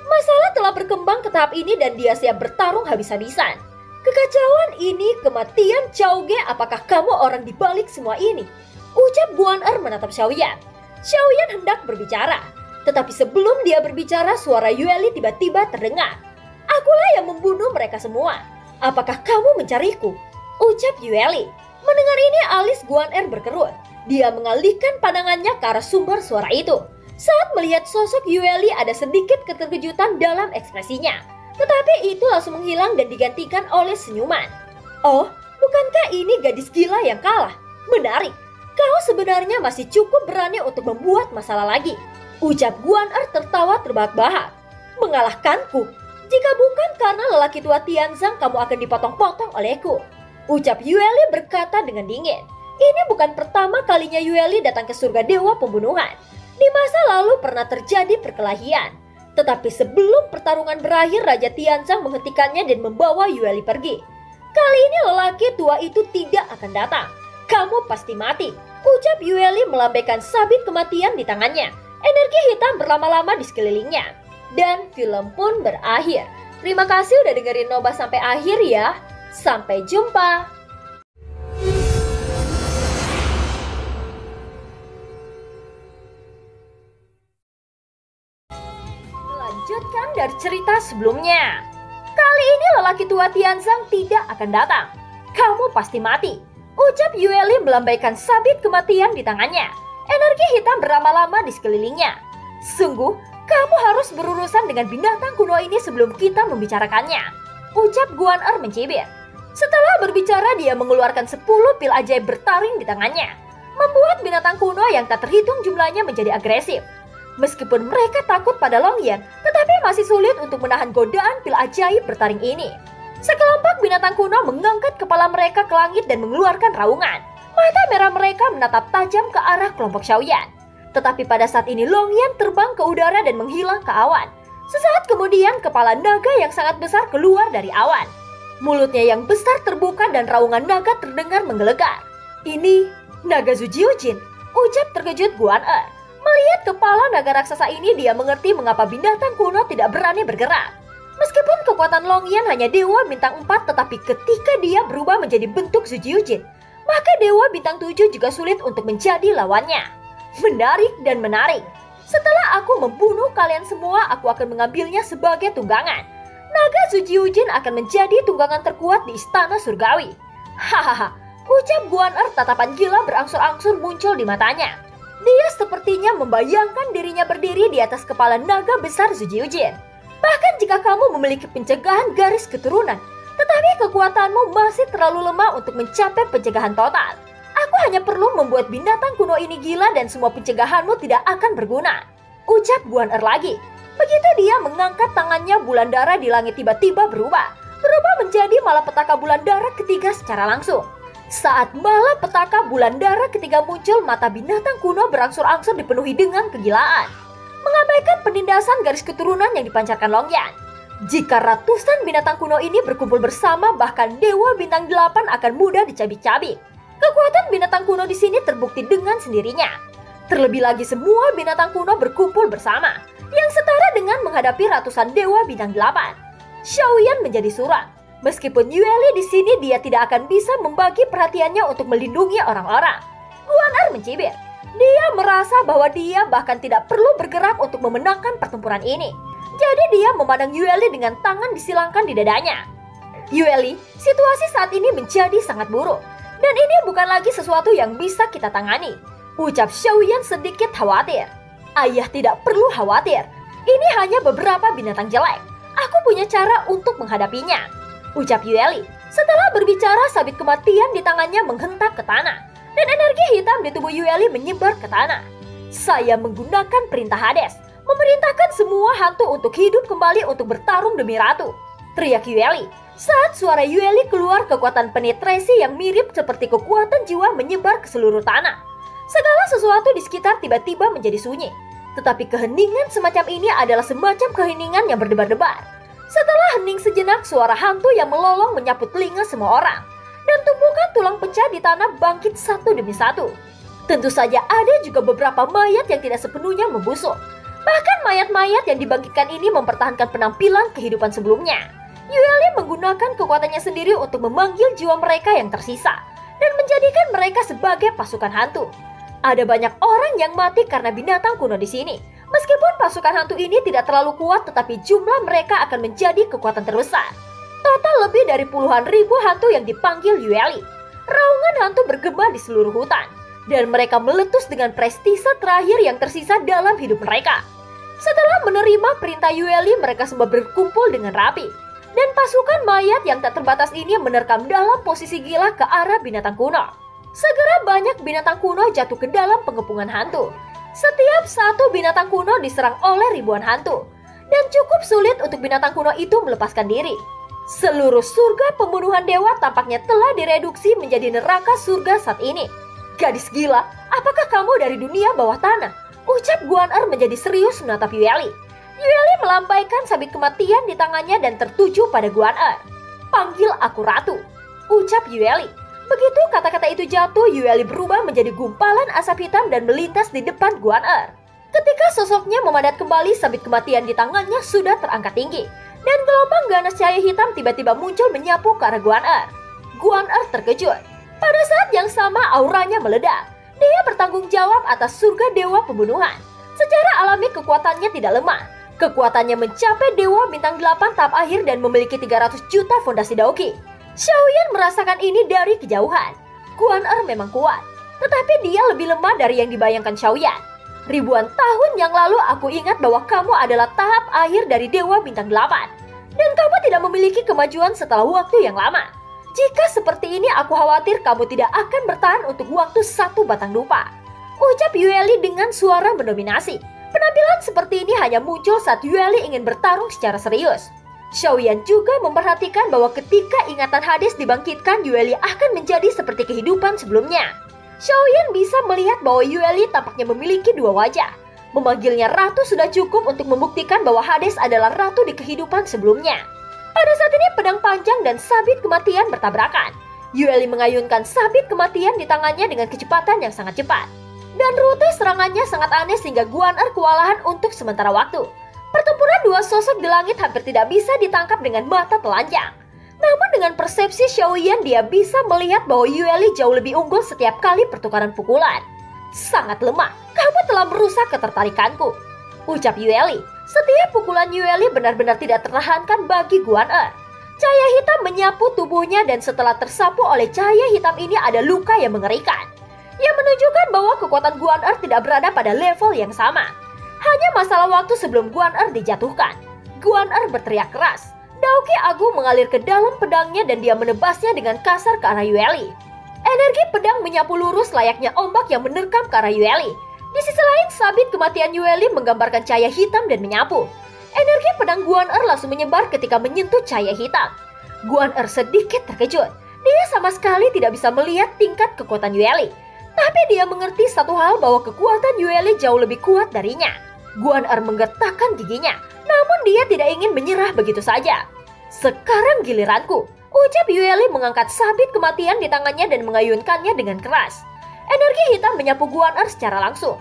Masalah telah berkembang ke tahap ini dan dia siap bertarung habis-habisan. Kekacauan ini, kematian Chao Ge, apakah kamu orang di balik semua ini? Ucap Guan Er menatap Xiaoyan. Xiaoyan hendak berbicara, tetapi sebelum dia berbicara, suara Yueli tiba-tiba terdengar. Akulah yang membunuh mereka semua. Apakah kamu mencariku? Ucap Yueli. Mendengar ini, alis Guan Er berkerut. Dia mengalihkan pandangannya ke arah sumber suara itu. Saat melihat sosok Yueli, ada sedikit keterkejutan dalam ekspresinya. Tetapi itu langsung menghilang dan digantikan oleh senyuman. Oh, bukankah ini gadis gila yang kalah? Menarik. Kau sebenarnya masih cukup berani untuk membuat masalah lagi. Ucap Guan Er tertawa terbahak-bahak. Mengalahkanku? Jika bukan karena lelaki tua Tianzang, kamu akan dipotong-potong olehku. Ucap Yueli berkata dengan dingin. Ini bukan pertama kalinya Yueli datang ke surga dewa pembunuhan. Di masa lalu pernah terjadi perkelahian. Tetapi sebelum pertarungan berakhir, Raja Tianzang menghentikannya dan membawa Yueli pergi. Kali ini lelaki tua itu tidak akan datang. Kamu pasti mati. Ucap Yueli melambaikan sabit kematian di tangannya. Energi hitam berlama-lama di sekelilingnya. Dan film pun berakhir. Terima kasih udah dengerin Nobah sampai akhir ya. Sampai jumpa. Melanjutkan dari cerita sebelumnya. Kali ini lelaki tua Tianzang tidak akan datang. Kamu pasti mati. Ucap Yueli melambaikan sabit kematian di tangannya. Energi hitam berlama-lama di sekelilingnya. Sungguh, kamu harus berurusan dengan binatang kuno ini sebelum kita membicarakannya. Ucap Guan Er mencibir. Setelah berbicara, dia mengeluarkan 10 pil ajaib bertaring di tangannya, membuat binatang kuno yang tak terhitung jumlahnya menjadi agresif. Meskipun mereka takut pada Longyan, tetapi masih sulit untuk menahan godaan pil ajaib bertaring ini. Sekelompok binatang kuno mengangkat kepala mereka ke langit dan mengeluarkan raungan. Mata merah mereka menatap tajam ke arah kelompok Xiaoyan. Tetapi pada saat ini Longyan terbang ke udara dan menghilang ke awan. Sesaat kemudian kepala naga yang sangat besar keluar dari awan. Mulutnya yang besar terbuka dan raungan naga terdengar menggelegar. Ini naga Zujiujin, ucap terkejut Guan Er. Melihat kepala naga raksasa ini, dia mengerti mengapa binatang kuno tidak berani bergerak. Meskipun kekuatan Longyan hanya dewa bintang 4, tetapi ketika dia berubah menjadi bentuk Zujiujin, maka dewa bintang 7 juga sulit untuk menjadi lawannya. Menarik dan menarik. Setelah aku membunuh kalian semua, aku akan mengambilnya sebagai tunggangan. Naga Sujiujin akan menjadi tunggangan terkuat di istana surgawi. Hahaha, ucap Guan-er, tatapan gila berangsur-angsur muncul di matanya. Dia sepertinya membayangkan dirinya berdiri di atas kepala naga besar Sujiujin. Bahkan jika kamu memiliki pencegahan garis keturunan, tetapi kekuatanmu masih terlalu lemah untuk mencapai pencegahan total. Aku hanya perlu membuat binatang kuno ini gila dan semua pencegahanmu tidak akan berguna. Ucap Guan-er lagi. Begitu dia mengangkat tangannya, bulan dara di langit tiba-tiba berubah menjadi malapetaka bulan dara ketiga secara langsung. Saat malapetaka bulan dara ketiga muncul, mata binatang kuno berangsur-angsur dipenuhi dengan kegilaan, mengabaikan penindasan garis keturunan yang dipancarkan Longyan. Jika ratusan binatang kuno ini berkumpul bersama, bahkan Dewa Bintang 8 akan mudah dicabik-cabik. Kekuatan binatang kuno di sini terbukti dengan sendirinya. Terlebih lagi semua binatang kuno berkumpul bersama, yang setara dengan menghadapi ratusan Dewa Bintang 8. Xiaoyan menjadi suram. Meskipun Yueli di sini, dia tidak akan bisa membagi perhatiannya untuk melindungi orang-orang. Guan-er mencibir. Dia merasa bahwa dia bahkan tidak perlu bergerak untuk memenangkan pertempuran ini. Jadi dia memandang Yueli dengan tangan disilangkan di dadanya. Yueli, situasi saat ini menjadi sangat buruk. Dan ini bukan lagi sesuatu yang bisa kita tangani. Ucap Xiaoyan sedikit khawatir. Ayah tidak perlu khawatir. Ini hanya beberapa binatang jelek. Aku punya cara untuk menghadapinya. Ucap Yueli. Setelah berbicara, sabit kematian di tangannya menghentak ke tanah. Dan energi hitam di tubuh Yueli menyebar ke tanah. Saya menggunakan perintah Hades, memerintahkan semua hantu untuk hidup kembali untuk bertarung demi ratu. Teriak Yueli. Saat suara Yueli keluar, kekuatan penetrasi yang mirip seperti kekuatan jiwa menyebar ke seluruh tanah. Segala sesuatu di sekitar tiba-tiba menjadi sunyi. Tetapi keheningan semacam ini adalah semacam keheningan yang berdebar-debar. Setelah hening sejenak, suara hantu yang melolong menyapu telinga semua orang. Dan tumpukan tulang pecah di tanah bangkit satu demi satu. Tentu saja ada juga beberapa mayat yang tidak sepenuhnya membusuk. Bahkan mayat-mayat yang dibangkitkan ini mempertahankan penampilan kehidupan sebelumnya. Yueli menggunakan kekuatannya sendiri untuk memanggil jiwa mereka yang tersisa dan menjadikan mereka sebagai pasukan hantu. Ada banyak orang yang mati karena binatang kuno di sini. Meskipun pasukan hantu ini tidak terlalu kuat, tetapi jumlah mereka akan menjadi kekuatan terbesar. Total lebih dari puluhan ribu hantu yang dipanggil Yueli. Raungan hantu bergema di seluruh hutan, dan mereka meletus dengan prestise terakhir yang tersisa dalam hidup mereka. Setelah menerima perintah Yueli, mereka semua berkumpul dengan rapi. Dan pasukan mayat yang tak terbatas ini menerkam dalam posisi gila ke arah binatang kuno. Segera banyak binatang kuno jatuh ke dalam pengepungan hantu. Setiap satu binatang kuno diserang oleh ribuan hantu. Dan cukup sulit untuk binatang kuno itu melepaskan diri. Seluruh surga pembunuhan dewa tampaknya telah direduksi menjadi neraka surga saat ini. Gadis gila, apakah kamu dari dunia bawah tanah? Ucap Guan-er menjadi serius menatap Yueli. Yueli melambaikan sabit kematian di tangannya dan tertuju pada Guan-er. Panggil aku ratu, ucap Yueli. Begitu kata-kata itu jatuh, Yueli berubah menjadi gumpalan asap hitam dan melintas di depan Guan-er. Ketika sosoknya memadat kembali, sabit kematian di tangannya sudah terangkat tinggi. Dan gelombang ganas cahaya hitam tiba-tiba muncul menyapu ke arah Guan-er. Guan-er terkejut. Pada saat yang sama auranya meledak. Dia bertanggung jawab atas surga dewa pembunuhan. Secara alami kekuatannya tidak lemah. Kekuatannya mencapai Dewa Bintang 8 tahap akhir dan memiliki 300 juta fondasi Daoki. Xiaoyan merasakan ini dari kejauhan. Guan-er memang kuat, tetapi dia lebih lemah dari yang dibayangkan Xiaoyan. Ribuan tahun yang lalu aku ingat bahwa kamu adalah tahap akhir dari Dewa Bintang 8. Dan kamu tidak memiliki kemajuan setelah waktu yang lama. Jika seperti ini, aku khawatir kamu tidak akan bertahan untuk waktu satu batang dupa. Ucap Yueli dengan suara mendominasi. Penampilan seperti ini hanya muncul saat Yueli ingin bertarung secara serius. Xiaoyan juga memperhatikan bahwa ketika ingatan Hades dibangkitkan, Yueli akan menjadi seperti kehidupan sebelumnya. Xiaoyan bisa melihat bahwa Yueli tampaknya memiliki dua wajah. Memanggilnya ratu sudah cukup untuk membuktikan bahwa Hades adalah ratu di kehidupan sebelumnya. Pada saat ini pedang panjang dan sabit kematian bertabrakan. Yueli mengayunkan sabit kematian di tangannya dengan kecepatan yang sangat cepat. Dan rute serangannya sangat aneh sehingga Guan-er kewalahan untuk sementara waktu. Pertempuran dua sosok di langit hampir tidak bisa ditangkap dengan mata telanjang. Namun dengan persepsi Xiaoyan, dia bisa melihat bahwa Yueli jauh lebih unggul setiap kali pertukaran pukulan. Sangat lemah, kamu telah merusak ketertarikanku, ucap Yueli. Setiap pukulan Yueli benar-benar tidak tertahankan bagi Guan Er. Cahaya hitam menyapu tubuhnya dan setelah tersapu oleh cahaya hitam ini ada luka yang mengerikan, yang menunjukkan bahwa kekuatan Guan Er tidak berada pada level yang sama. Hanya masalah waktu sebelum Guan Er dijatuhkan. Guan Er berteriak keras. Daoki agung mengalir ke dalam pedangnya dan dia menebasnya dengan kasar ke arah Yueli. Energi pedang menyapu lurus layaknya ombak yang menerkam ke arah Yueli. Di sisi lain, sabit kematian Yueli menggambarkan cahaya hitam dan menyapu. Energi pedang Guan Er langsung menyebar ketika menyentuh cahaya hitam. Guan Er sedikit terkejut. Dia sama sekali tidak bisa melihat tingkat kekuatan Yueli. Tapi dia mengerti satu hal, bahwa kekuatan Yueli jauh lebih kuat darinya. Guan Er menggetakkan giginya, namun dia tidak ingin menyerah begitu saja. Sekarang giliranku, ucap Yueli mengangkat sabit kematian di tangannya dan mengayunkannya dengan keras. Energi hitam menyapu Guan Er secara langsung.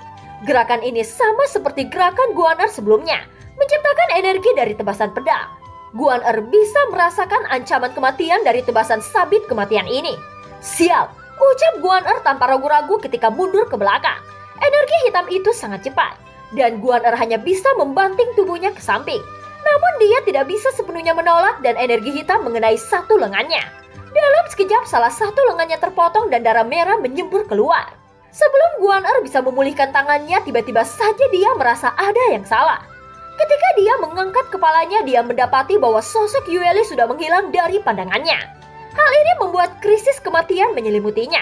Gerakan ini sama seperti gerakan Guan Er sebelumnya, menciptakan energi dari tebasan pedang. Guan Er bisa merasakan ancaman kematian dari tebasan sabit kematian ini. Siap, ucap Guan Er tanpa ragu-ragu ketika mundur ke belakang. Energi hitam itu sangat cepat, dan Guan Er hanya bisa membanting tubuhnya ke samping. Namun dia tidak bisa sepenuhnya menolak dan energi hitam mengenai satu lengannya. Dalam sekejap salah satu lengannya terpotong dan darah merah menyembur keluar. Sebelum Guan Er bisa memulihkan tangannya, tiba-tiba saja dia merasa ada yang salah. Ketika dia mengangkat kepalanya, dia mendapati bahwa sosok Yueli sudah menghilang dari pandangannya. Hal ini membuat krisis kematian menyelimutinya.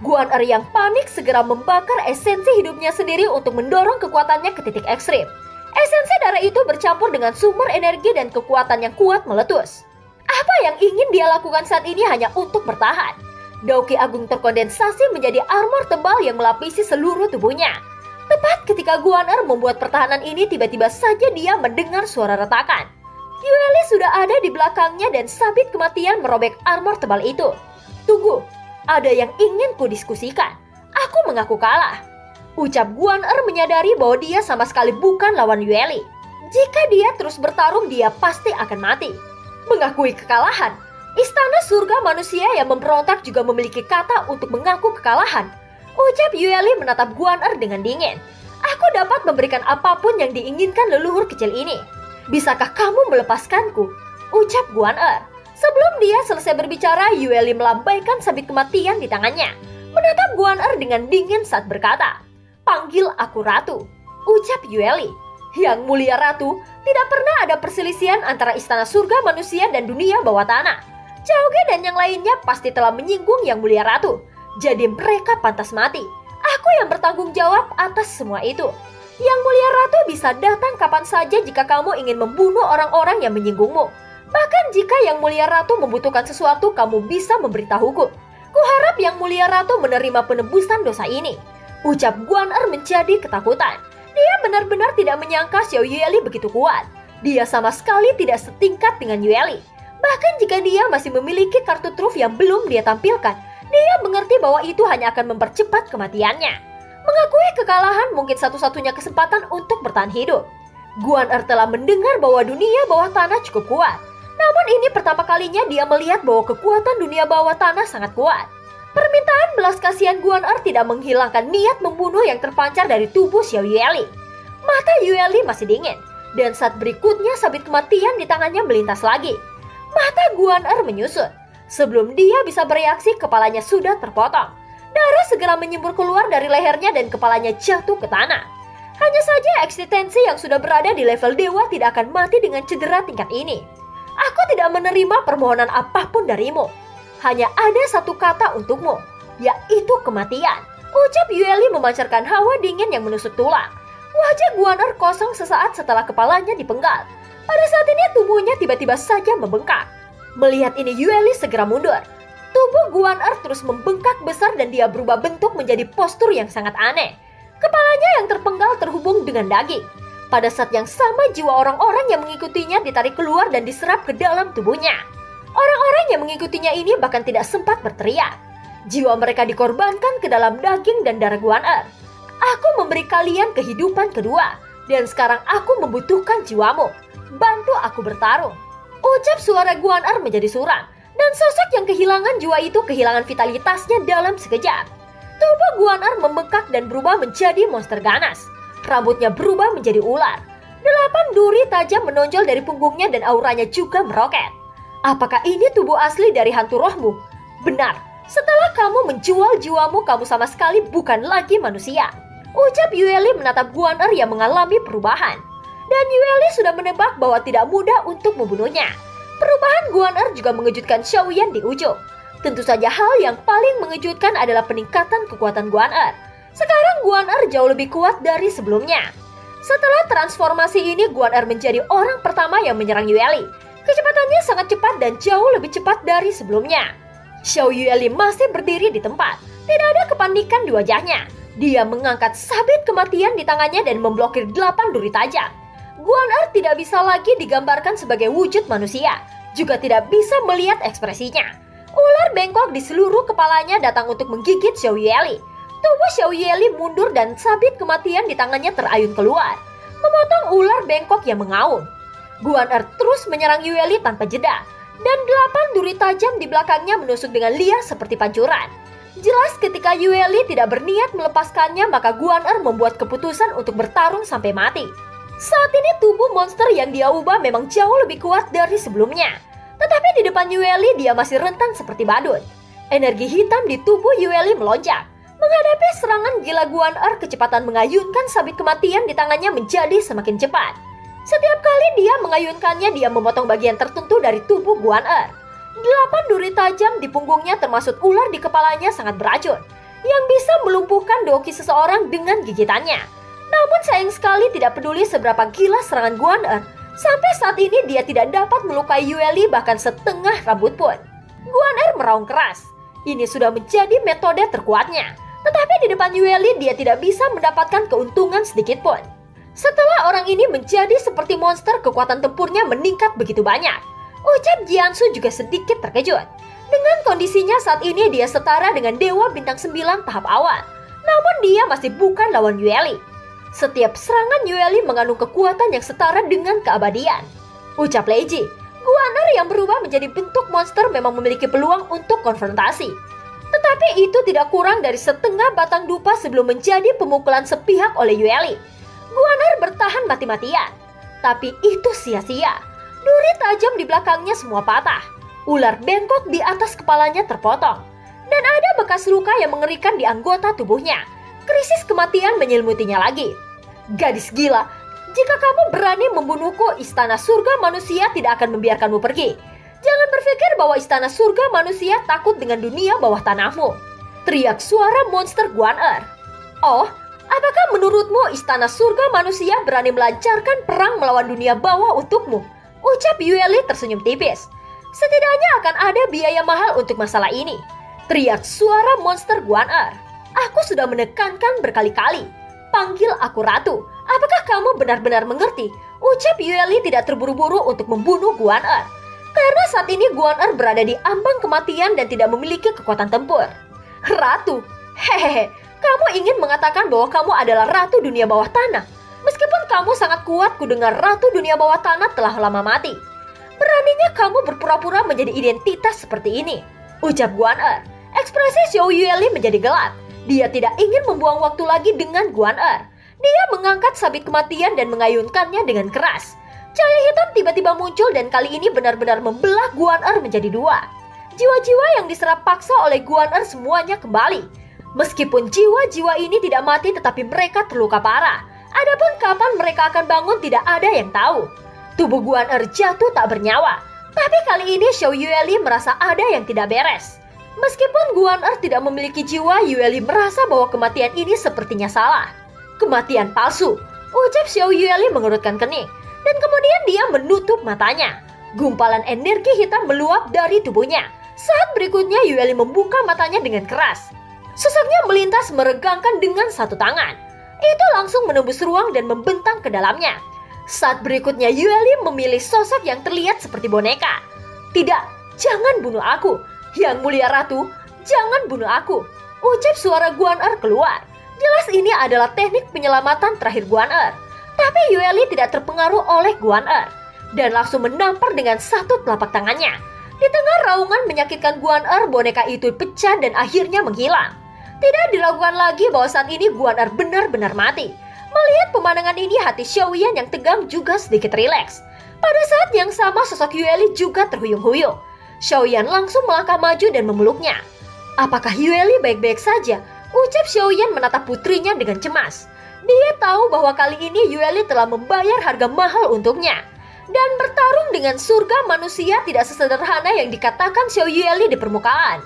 Guan Er yang panik segera membakar esensi hidupnya sendiri untuk mendorong kekuatannya ke titik ekstrim. Esensi darah itu bercampur dengan sumber energi dan kekuatan yang kuat meletus. Apa yang ingin dia lakukan saat ini hanya untuk bertahan. Daoki agung terkondensasi menjadi armor tebal yang melapisi seluruh tubuhnya. Tepat ketika Guan Er membuat pertahanan ini, tiba-tiba saja dia mendengar suara retakan. Yueli sudah ada di belakangnya dan sabit kematian merobek armor tebal itu. Tunggu, ada yang ingin kudiskusikan. Aku mengaku kalah, ucap Guan Er menyadari bahwa dia sama sekali bukan lawan Yueli. Jika dia terus bertarung, dia pasti akan mati. Mengakui kekalahan, istana surga manusia yang memberontak juga memiliki kata untuk mengaku kekalahan, ucap Yueli menatap Guan Er dengan dingin. Aku dapat memberikan apapun yang diinginkan leluhur kecil ini. Bisakah kamu melepaskanku? Ucap Guan Er. Sebelum dia selesai berbicara, Yueli melambaikan sabit kematian di tangannya, menatap Guan Er dengan dingin saat berkata, "Panggil aku Ratu," ucap Yueli. Yang mulia Ratu, tidak pernah ada perselisihan antara istana surga manusia dan dunia bawah tanah. Chao-ge dan yang lainnya pasti telah menyinggung Yang Mulia Ratu. Jadi mereka pantas mati. Aku yang bertanggung jawab atas semua itu. Yang Mulia Ratu bisa datang kapan saja jika kamu ingin membunuh orang-orang yang menyinggungmu. Bahkan jika Yang Mulia Ratu membutuhkan sesuatu, kamu bisa memberitahuku. Kuharap Yang Mulia Ratu menerima penebusan dosa ini, ucap Guan Er menjadi ketakutan. Dia benar-benar tidak menyangka Xiao Yueli begitu kuat. Dia sama sekali tidak setingkat dengan Yueli. Bahkan jika dia masih memiliki kartu truf yang belum dia tampilkan, dia mengerti bahwa itu hanya akan mempercepat kematiannya. Mengakui kekalahan mungkin satu-satunya kesempatan untuk bertahan hidup. Guan Er telah mendengar bahwa dunia bawah tanah cukup kuat. Namun ini pertama kalinya dia melihat bahwa kekuatan dunia bawah tanah sangat kuat. Permintaan belas kasihan Guan Er tidak menghilangkan niat membunuh yang terpancar dari tubuh Xiao Yueli. Mata Yueli masih dingin, dan saat berikutnya sabit kematian di tangannya melintas lagi. Mata Guan Er menyusut. Sebelum dia bisa bereaksi, kepalanya sudah terpotong. Darah segera menyembur keluar dari lehernya dan kepalanya jatuh ke tanah. Hanya saja eksistensi yang sudah berada di level dewa tidak akan mati dengan cedera tingkat ini. Aku tidak menerima permohonan apapun darimu. Hanya ada satu kata untukmu, yaitu kematian, ucap Yueli memancarkan hawa dingin yang menusuk tulang. Wajah Guan Er kosong sesaat setelah kepalanya dipenggal. Pada saat ini tubuhnya tiba-tiba saja membengkak. Melihat ini, Yueli segera mundur. Tubuh Guan Er terus membengkak besar dan dia berubah bentuk menjadi postur yang sangat aneh. Kepalanya yang terpenggal terhubung dengan daging. Pada saat yang sama, jiwa orang-orang yang mengikutinya ditarik keluar dan diserap ke dalam tubuhnya. Orang-orang yang mengikutinya ini bahkan tidak sempat berteriak. Jiwa mereka dikorbankan ke dalam daging dan darah Guan Er. Aku memberi kalian kehidupan kedua, dan sekarang aku membutuhkan jiwamu. Bantu aku bertarung, ucap suara Guan Er menjadi suram, dan sosok yang kehilangan jiwa itu kehilangan vitalitasnya dalam sekejap. Tubuh Guan Er membengkak dan berubah menjadi monster ganas. Rambutnya berubah menjadi ular. 8 duri tajam menonjol dari punggungnya dan auranya juga meroket. Apakah ini tubuh asli dari hantu rohmu? Benar, setelah kamu menjual jiwamu, kamu sama sekali bukan lagi manusia. Ucap Yueli menatap Guan Er yang mengalami perubahan. Dan Yueli sudah menebak bahwa tidak mudah untuk membunuhnya. Perubahan Guan Er juga mengejutkan Xiaoyan di ujung. Tentu saja hal yang paling mengejutkan adalah peningkatan kekuatan Guan Er. Sekarang Guan Er jauh lebih kuat dari sebelumnya. Setelah transformasi ini, Guan Er menjadi orang pertama yang menyerang Yueli. Kecepatannya sangat cepat dan jauh lebih cepat dari sebelumnya. Xiao Yueli masih berdiri di tempat. Tidak ada kepanikan di wajahnya. Dia mengangkat sabit kematian di tangannya dan memblokir 8 duri tajam. Guan Er tidak bisa lagi digambarkan sebagai wujud manusia. Juga tidak bisa melihat ekspresinya. Ular bengkok di seluruh kepalanya datang untuk menggigit Xiao Yueli. Tubuh Xiao Yueli mundur dan sabit kematian di tangannya terayun keluar, memotong ular bengkok yang mengaum. Guan Er terus menyerang Yueli tanpa jeda, dan 8 duri tajam di belakangnya menusuk dengan liar seperti pancuran. Jelas ketika Yueli tidak berniat melepaskannya, maka Guan Er membuat keputusan untuk bertarung sampai mati. Saat ini tubuh monster yang dia ubah memang jauh lebih kuat dari sebelumnya. Tetapi di depan Yueli dia masih rentan seperti badut. Energi hitam di tubuh Yueli melonjak. Menghadapi serangan gila Guan Er, kecepatan mengayunkan sabit kematian di tangannya menjadi semakin cepat. Setiap kali dia mengayunkannya, dia memotong bagian tertentu dari tubuh Guan Er. 8 duri tajam di punggungnya termasuk ular di kepalanya sangat beracun, yang bisa melumpuhkan doki seseorang dengan gigitannya. Namun sayang sekali tidak peduli seberapa gila serangan Guan Er, sampai saat ini dia tidak dapat melukai Yueli bahkan setengah rambut pun. Guan Er meraung keras. Ini sudah menjadi metode terkuatnya. Tetapi di depan Yueli dia tidak bisa mendapatkan keuntungan sedikit pun. Setelah orang ini menjadi seperti monster, kekuatan tempurnya meningkat begitu banyak. Ucap Jiansu juga sedikit terkejut. Dengan kondisinya saat ini dia setara dengan Dewa Bintang 9 tahap awal. Namun dia masih bukan lawan Yueli. Setiap serangan Yueli mengandung kekuatan yang setara dengan keabadian. Ucap Leiji, Guan Er yang berubah menjadi bentuk monster memang memiliki peluang untuk konfrontasi. Tetapi itu tidak kurang dari setengah batang dupa sebelum menjadi pemukulan sepihak oleh Yueli. Guan Er bertahan mati-matian. Tapi itu sia-sia. Duri tajam di belakangnya semua patah. Ular bengkok di atas kepalanya terpotong. Dan ada bekas luka yang mengerikan di anggota tubuhnya. Krisis kematian menyelimutinya lagi. Gadis gila, jika kamu berani membunuhku, istana surga manusia tidak akan membiarkanmu pergi. Jangan berpikir bahwa istana surga manusia takut dengan dunia bawah tanahmu. Teriak suara monster Guan Er. Oh, apakah menurutmu istana surga manusia berani melancarkan perang melawan dunia bawah untukmu? Ucap Yueli tersenyum tipis. Setidaknya akan ada biaya mahal untuk masalah ini. Teriak suara monster Guan Er. Aku sudah menekankan berkali-kali. Panggil aku ratu. Apakah kamu benar-benar mengerti? Ucap Yueli tidak terburu-buru untuk membunuh Guan Er. Karena saat ini Guan Er berada di ambang kematian dan tidak memiliki kekuatan tempur. Ratu? Hehehe, kamu ingin mengatakan bahwa kamu adalah ratu dunia bawah tanah? Meskipun kamu sangat kuat, kudengar ratu dunia bawah tanah telah lama mati. Beraninya kamu berpura-pura menjadi identitas seperti ini. Ucap Guan Er. Ekspresi Xiao Yueli menjadi gelap. Dia tidak ingin membuang waktu lagi dengan Guan Er. Dia mengangkat sabit kematian dan mengayunkannya dengan keras. Cahaya hitam tiba-tiba muncul dan kali ini benar-benar membelah Guan Er menjadi dua. Jiwa-jiwa yang diserap paksa oleh Guan Er semuanya kembali. Meskipun jiwa-jiwa ini tidak mati tetapi mereka terluka parah. Adapun kapan mereka akan bangun tidak ada yang tahu. Tubuh Guan Er jatuh tak bernyawa. Tapi kali ini Xiao Yueli merasa ada yang tidak beres. Meskipun Guan Er tidak memiliki jiwa, Yueli merasa bahwa kematian ini sepertinya salah. Kematian palsu. Ucap Xiao Yueli mengerutkan kening. Dan kemudian dia menutup matanya. Gumpalan energi hitam meluap dari tubuhnya. Saat berikutnya Yueli membuka matanya dengan keras. Sosoknya melintas meregangkan dengan satu tangan. Itu langsung menembus ruang dan membentang ke dalamnya. Saat berikutnya Yueli memilih sosok yang terlihat seperti boneka. Tidak, jangan bunuh aku. Yang mulia ratu, jangan bunuh aku. Ucap suara Guan Er keluar. Jelas ini adalah teknik penyelamatan terakhir Guan Er. Tapi Yueli tidak terpengaruh oleh Guan Er. Dan langsung menampar dengan satu telapak tangannya. Di tengah raungan menyakitkan Guan Er, boneka itu pecah dan akhirnya menghilang. Tidak dilakukan lagi bahwa saat ini Guan Er benar-benar mati. Melihat pemandangan ini, hati Xiaoyan yang tegang juga sedikit rileks. Pada saat yang sama, sosok Yueli juga terhuyung-huyung. Xiaoyan langsung melangkah maju dan memeluknya. Apakah Yueli baik-baik saja? Ucap Xiaoyan menatap putrinya dengan cemas. Dia tahu bahwa kali ini Yueli telah membayar harga mahal untuknya. Dan bertarung dengan surga manusia tidak sesederhana yang dikatakan Xiao Yueli di permukaan.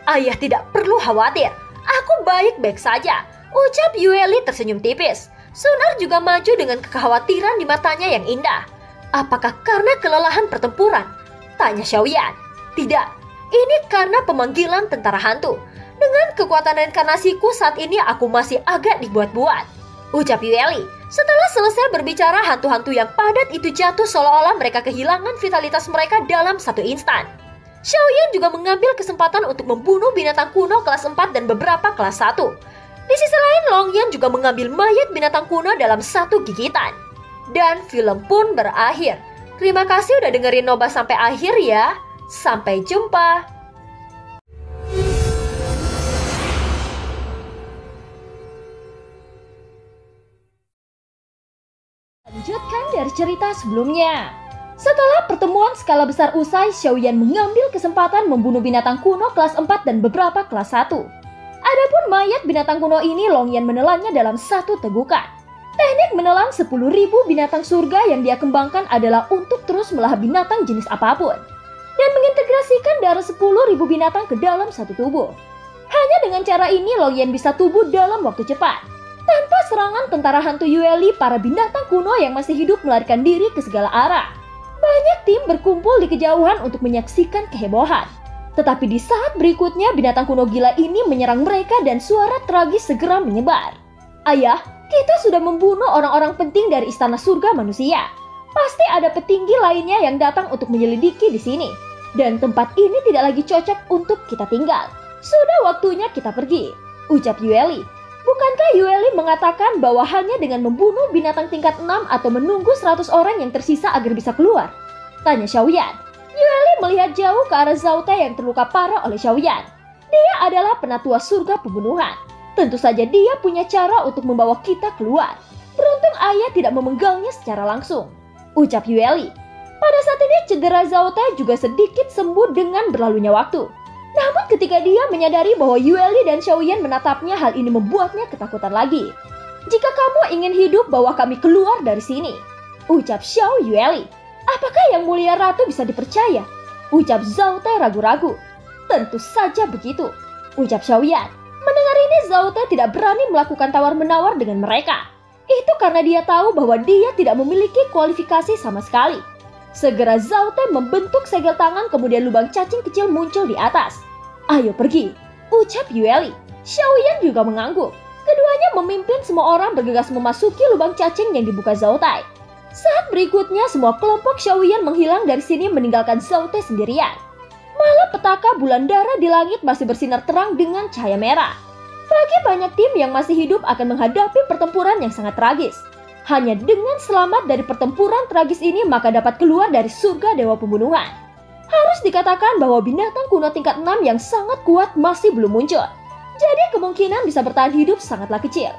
Ayah tidak perlu khawatir. Aku baik-baik saja, ucap Yueli tersenyum tipis. Sunar juga maju dengan kekhawatiran di matanya yang indah. Apakah karena kelelahan pertempuran? Tanya Xiaoyan. Tidak, ini karena pemanggilan tentara hantu. Dengan kekuatan reinkarnasiku saat ini aku masih agak dibuat-buat, ucap Yueli. Setelah selesai berbicara, hantu-hantu yang padat itu jatuh seolah-olah mereka kehilangan vitalitas mereka dalam satu instan. Xiaoyan juga mengambil kesempatan untuk membunuh binatang kuno kelas 4 dan beberapa kelas 1. Di sisi lain, Longyan juga mengambil mayat binatang kuno dalam satu gigitan. Dan film pun berakhir. Terima kasih udah dengerin Noba sampai akhir ya. Sampai jumpa. Lanjutkan dari cerita sebelumnya. Setelah pertemuan skala besar usai, Xiaoyan mengambil kesempatan membunuh binatang kuno kelas 4 dan beberapa kelas 1. Adapun mayat binatang kuno ini, Longyan menelannya dalam satu tegukan. Teknik menelan 10.000 binatang surga yang dia kembangkan adalah untuk terus melahap binatang jenis apapun dan mengintegrasikan darah 10.000 binatang ke dalam satu tubuh. Hanya dengan cara ini, Longyan bisa tubuh dalam waktu cepat. Tanpa serangan tentara hantu Yueli, para binatang kuno yang masih hidup melarikan diri ke segala arah. Banyak tim berkumpul di kejauhan untuk menyaksikan kehebohan. Tetapi di saat berikutnya, binatang kuno gila ini menyerang mereka dan suara tragis segera menyebar. Ayah, kita sudah membunuh orang-orang penting dari istana surga manusia. Pasti ada petinggi lainnya yang datang untuk menyelidiki di sini. Dan tempat ini tidak lagi cocok untuk kita tinggal. Sudah waktunya kita pergi, ucap Yueli. Bukankah Yueli mengatakan bahwa hanya dengan membunuh binatang tingkat 6 atau menunggu 100 orang yang tersisa agar bisa keluar? Tanya Xiaoyan. Yueli melihat jauh ke arah Zhao Te yang terluka parah oleh Xiaoyan. Dia adalah penatua surga pembunuhan. Tentu saja dia punya cara untuk membawa kita keluar. Beruntung ayah tidak memenggangnya secara langsung, ucap Yueli. Pada saat ini cedera Zhao Te juga sedikit sembuh dengan berlalunya waktu. Namun ketika dia menyadari bahwa Yueli dan Xiaoyan menatapnya, hal ini membuatnya ketakutan lagi. Jika kamu ingin hidup, bawa kami keluar dari sini, ucap Xiao Yueli. Apakah yang mulia ratu bisa dipercaya? Ucap Zhao Te ragu-ragu. Tentu saja begitu, ucap Xiaoyan. Mendengar ini, Zhao Te tidak berani melakukan tawar-menawar dengan mereka. Itu karena dia tahu bahwa dia tidak memiliki kualifikasi sama sekali. Segera Zhao Te membentuk segel tangan, kemudian lubang cacing kecil muncul di atas. Ayo pergi, ucap Yueli. Xiaoyan juga mengangguk. Keduanya memimpin semua orang bergegas memasuki lubang cacing yang dibuka Zhao Te. Saat berikutnya, semua kelompok Xiaoyan menghilang dari sini meninggalkan Zhao Te sendirian. Malapetaka bulan darah di langit masih bersinar terang dengan cahaya merah. Bagi banyak tim yang masih hidup akan menghadapi pertempuran yang sangat tragis. Hanya dengan selamat dari pertempuran tragis ini maka dapat keluar dari surga dewa pembunuhan. Harus dikatakan bahwa binatang kuno tingkat 6 yang sangat kuat masih belum muncul. Jadi kemungkinan bisa bertahan hidup sangatlah kecil.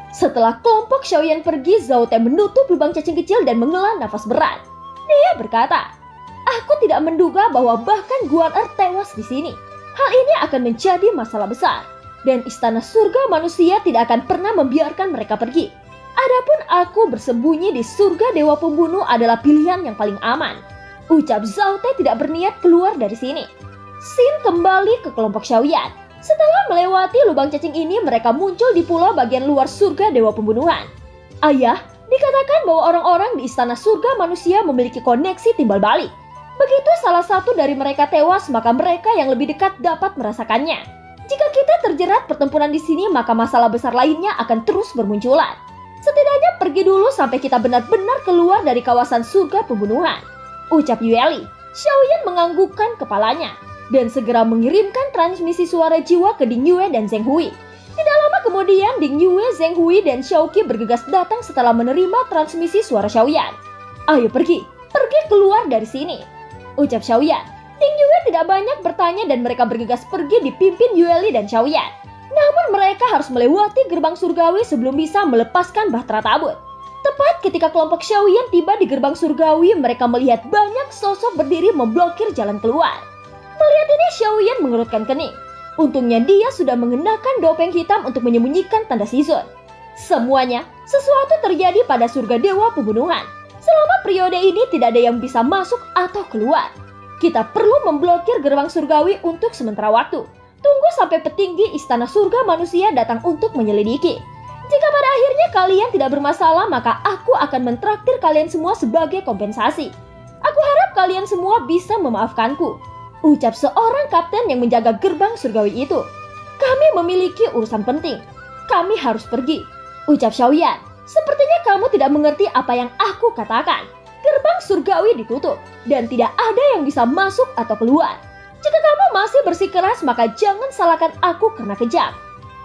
Setelah kelompok Xiaoyan pergi, Zhao Te menutup lubang cacing kecil dan menghela nafas berat. Dia berkata, aku tidak menduga bahwa bahkan Guan Er tewas di sini. Hal ini akan menjadi masalah besar. Dan istana surga manusia tidak akan pernah membiarkan mereka pergi. Adapun aku bersembunyi di surga dewa pembunuh adalah pilihan yang paling aman. Ucap Zhao Te tidak berniat keluar dari sini. Xin kembali ke kelompok Xiaoyan. Setelah melewati lubang cacing ini, mereka muncul di pulau bagian luar surga dewa pembunuhan. Ayah, dikatakan bahwa orang-orang di istana surga manusia memiliki koneksi timbal balik. Begitu salah satu dari mereka tewas, maka mereka yang lebih dekat dapat merasakannya. Jika kita terjerat pertempuran di sini, maka masalah besar lainnya akan terus bermunculan. Setidaknya pergi dulu sampai kita benar-benar keluar dari kawasan surga pembunuhan, ucap Yueli. Xiaoyan menganggukkan kepalanya dan segera mengirimkan transmisi suara jiwa ke Ding Yue dan Zheng Hui. Tidak lama kemudian, Ding Yue, Zheng Hui, dan Xiaoqi bergegas datang setelah menerima transmisi suara Xiaoyan. Ayo pergi keluar dari sini, ucap Xiaoyan. Ding Yue tidak banyak bertanya dan mereka bergegas pergi dipimpin Yueli dan Xiaoyan. Namun mereka harus melewati gerbang surgawi sebelum bisa melepaskan Bahtera Tabut. Tepat ketika kelompok Xiaoyan tiba di gerbang surgawi, mereka melihat banyak sosok berdiri memblokir jalan keluar. Melihat ini, Xiaoyan mengerutkan kening. Untungnya dia sudah mengenakan dopeng hitam untuk menyembunyikan tanda season. Semuanya, sesuatu terjadi pada surga dewa pembunuhan. Selama periode ini tidak ada yang bisa masuk atau keluar. Kita perlu memblokir gerbang surgawi untuk sementara waktu. Tunggu sampai petinggi istana surga manusia datang untuk menyelidiki. Jika pada akhirnya kalian tidak bermasalah, maka aku akan mentraktir kalian semua sebagai kompensasi. Aku harap kalian semua bisa memaafkanku, ucap seorang kapten yang menjaga gerbang surgawi itu. Kami memiliki urusan penting. Kami harus pergi, ucap Xiaoyan. Sepertinya kamu tidak mengerti apa yang aku katakan. Gerbang surgawi ditutup dan tidak ada yang bisa masuk atau keluar. Jika kamu masih bersikeras, maka jangan salahkan aku karena kejam,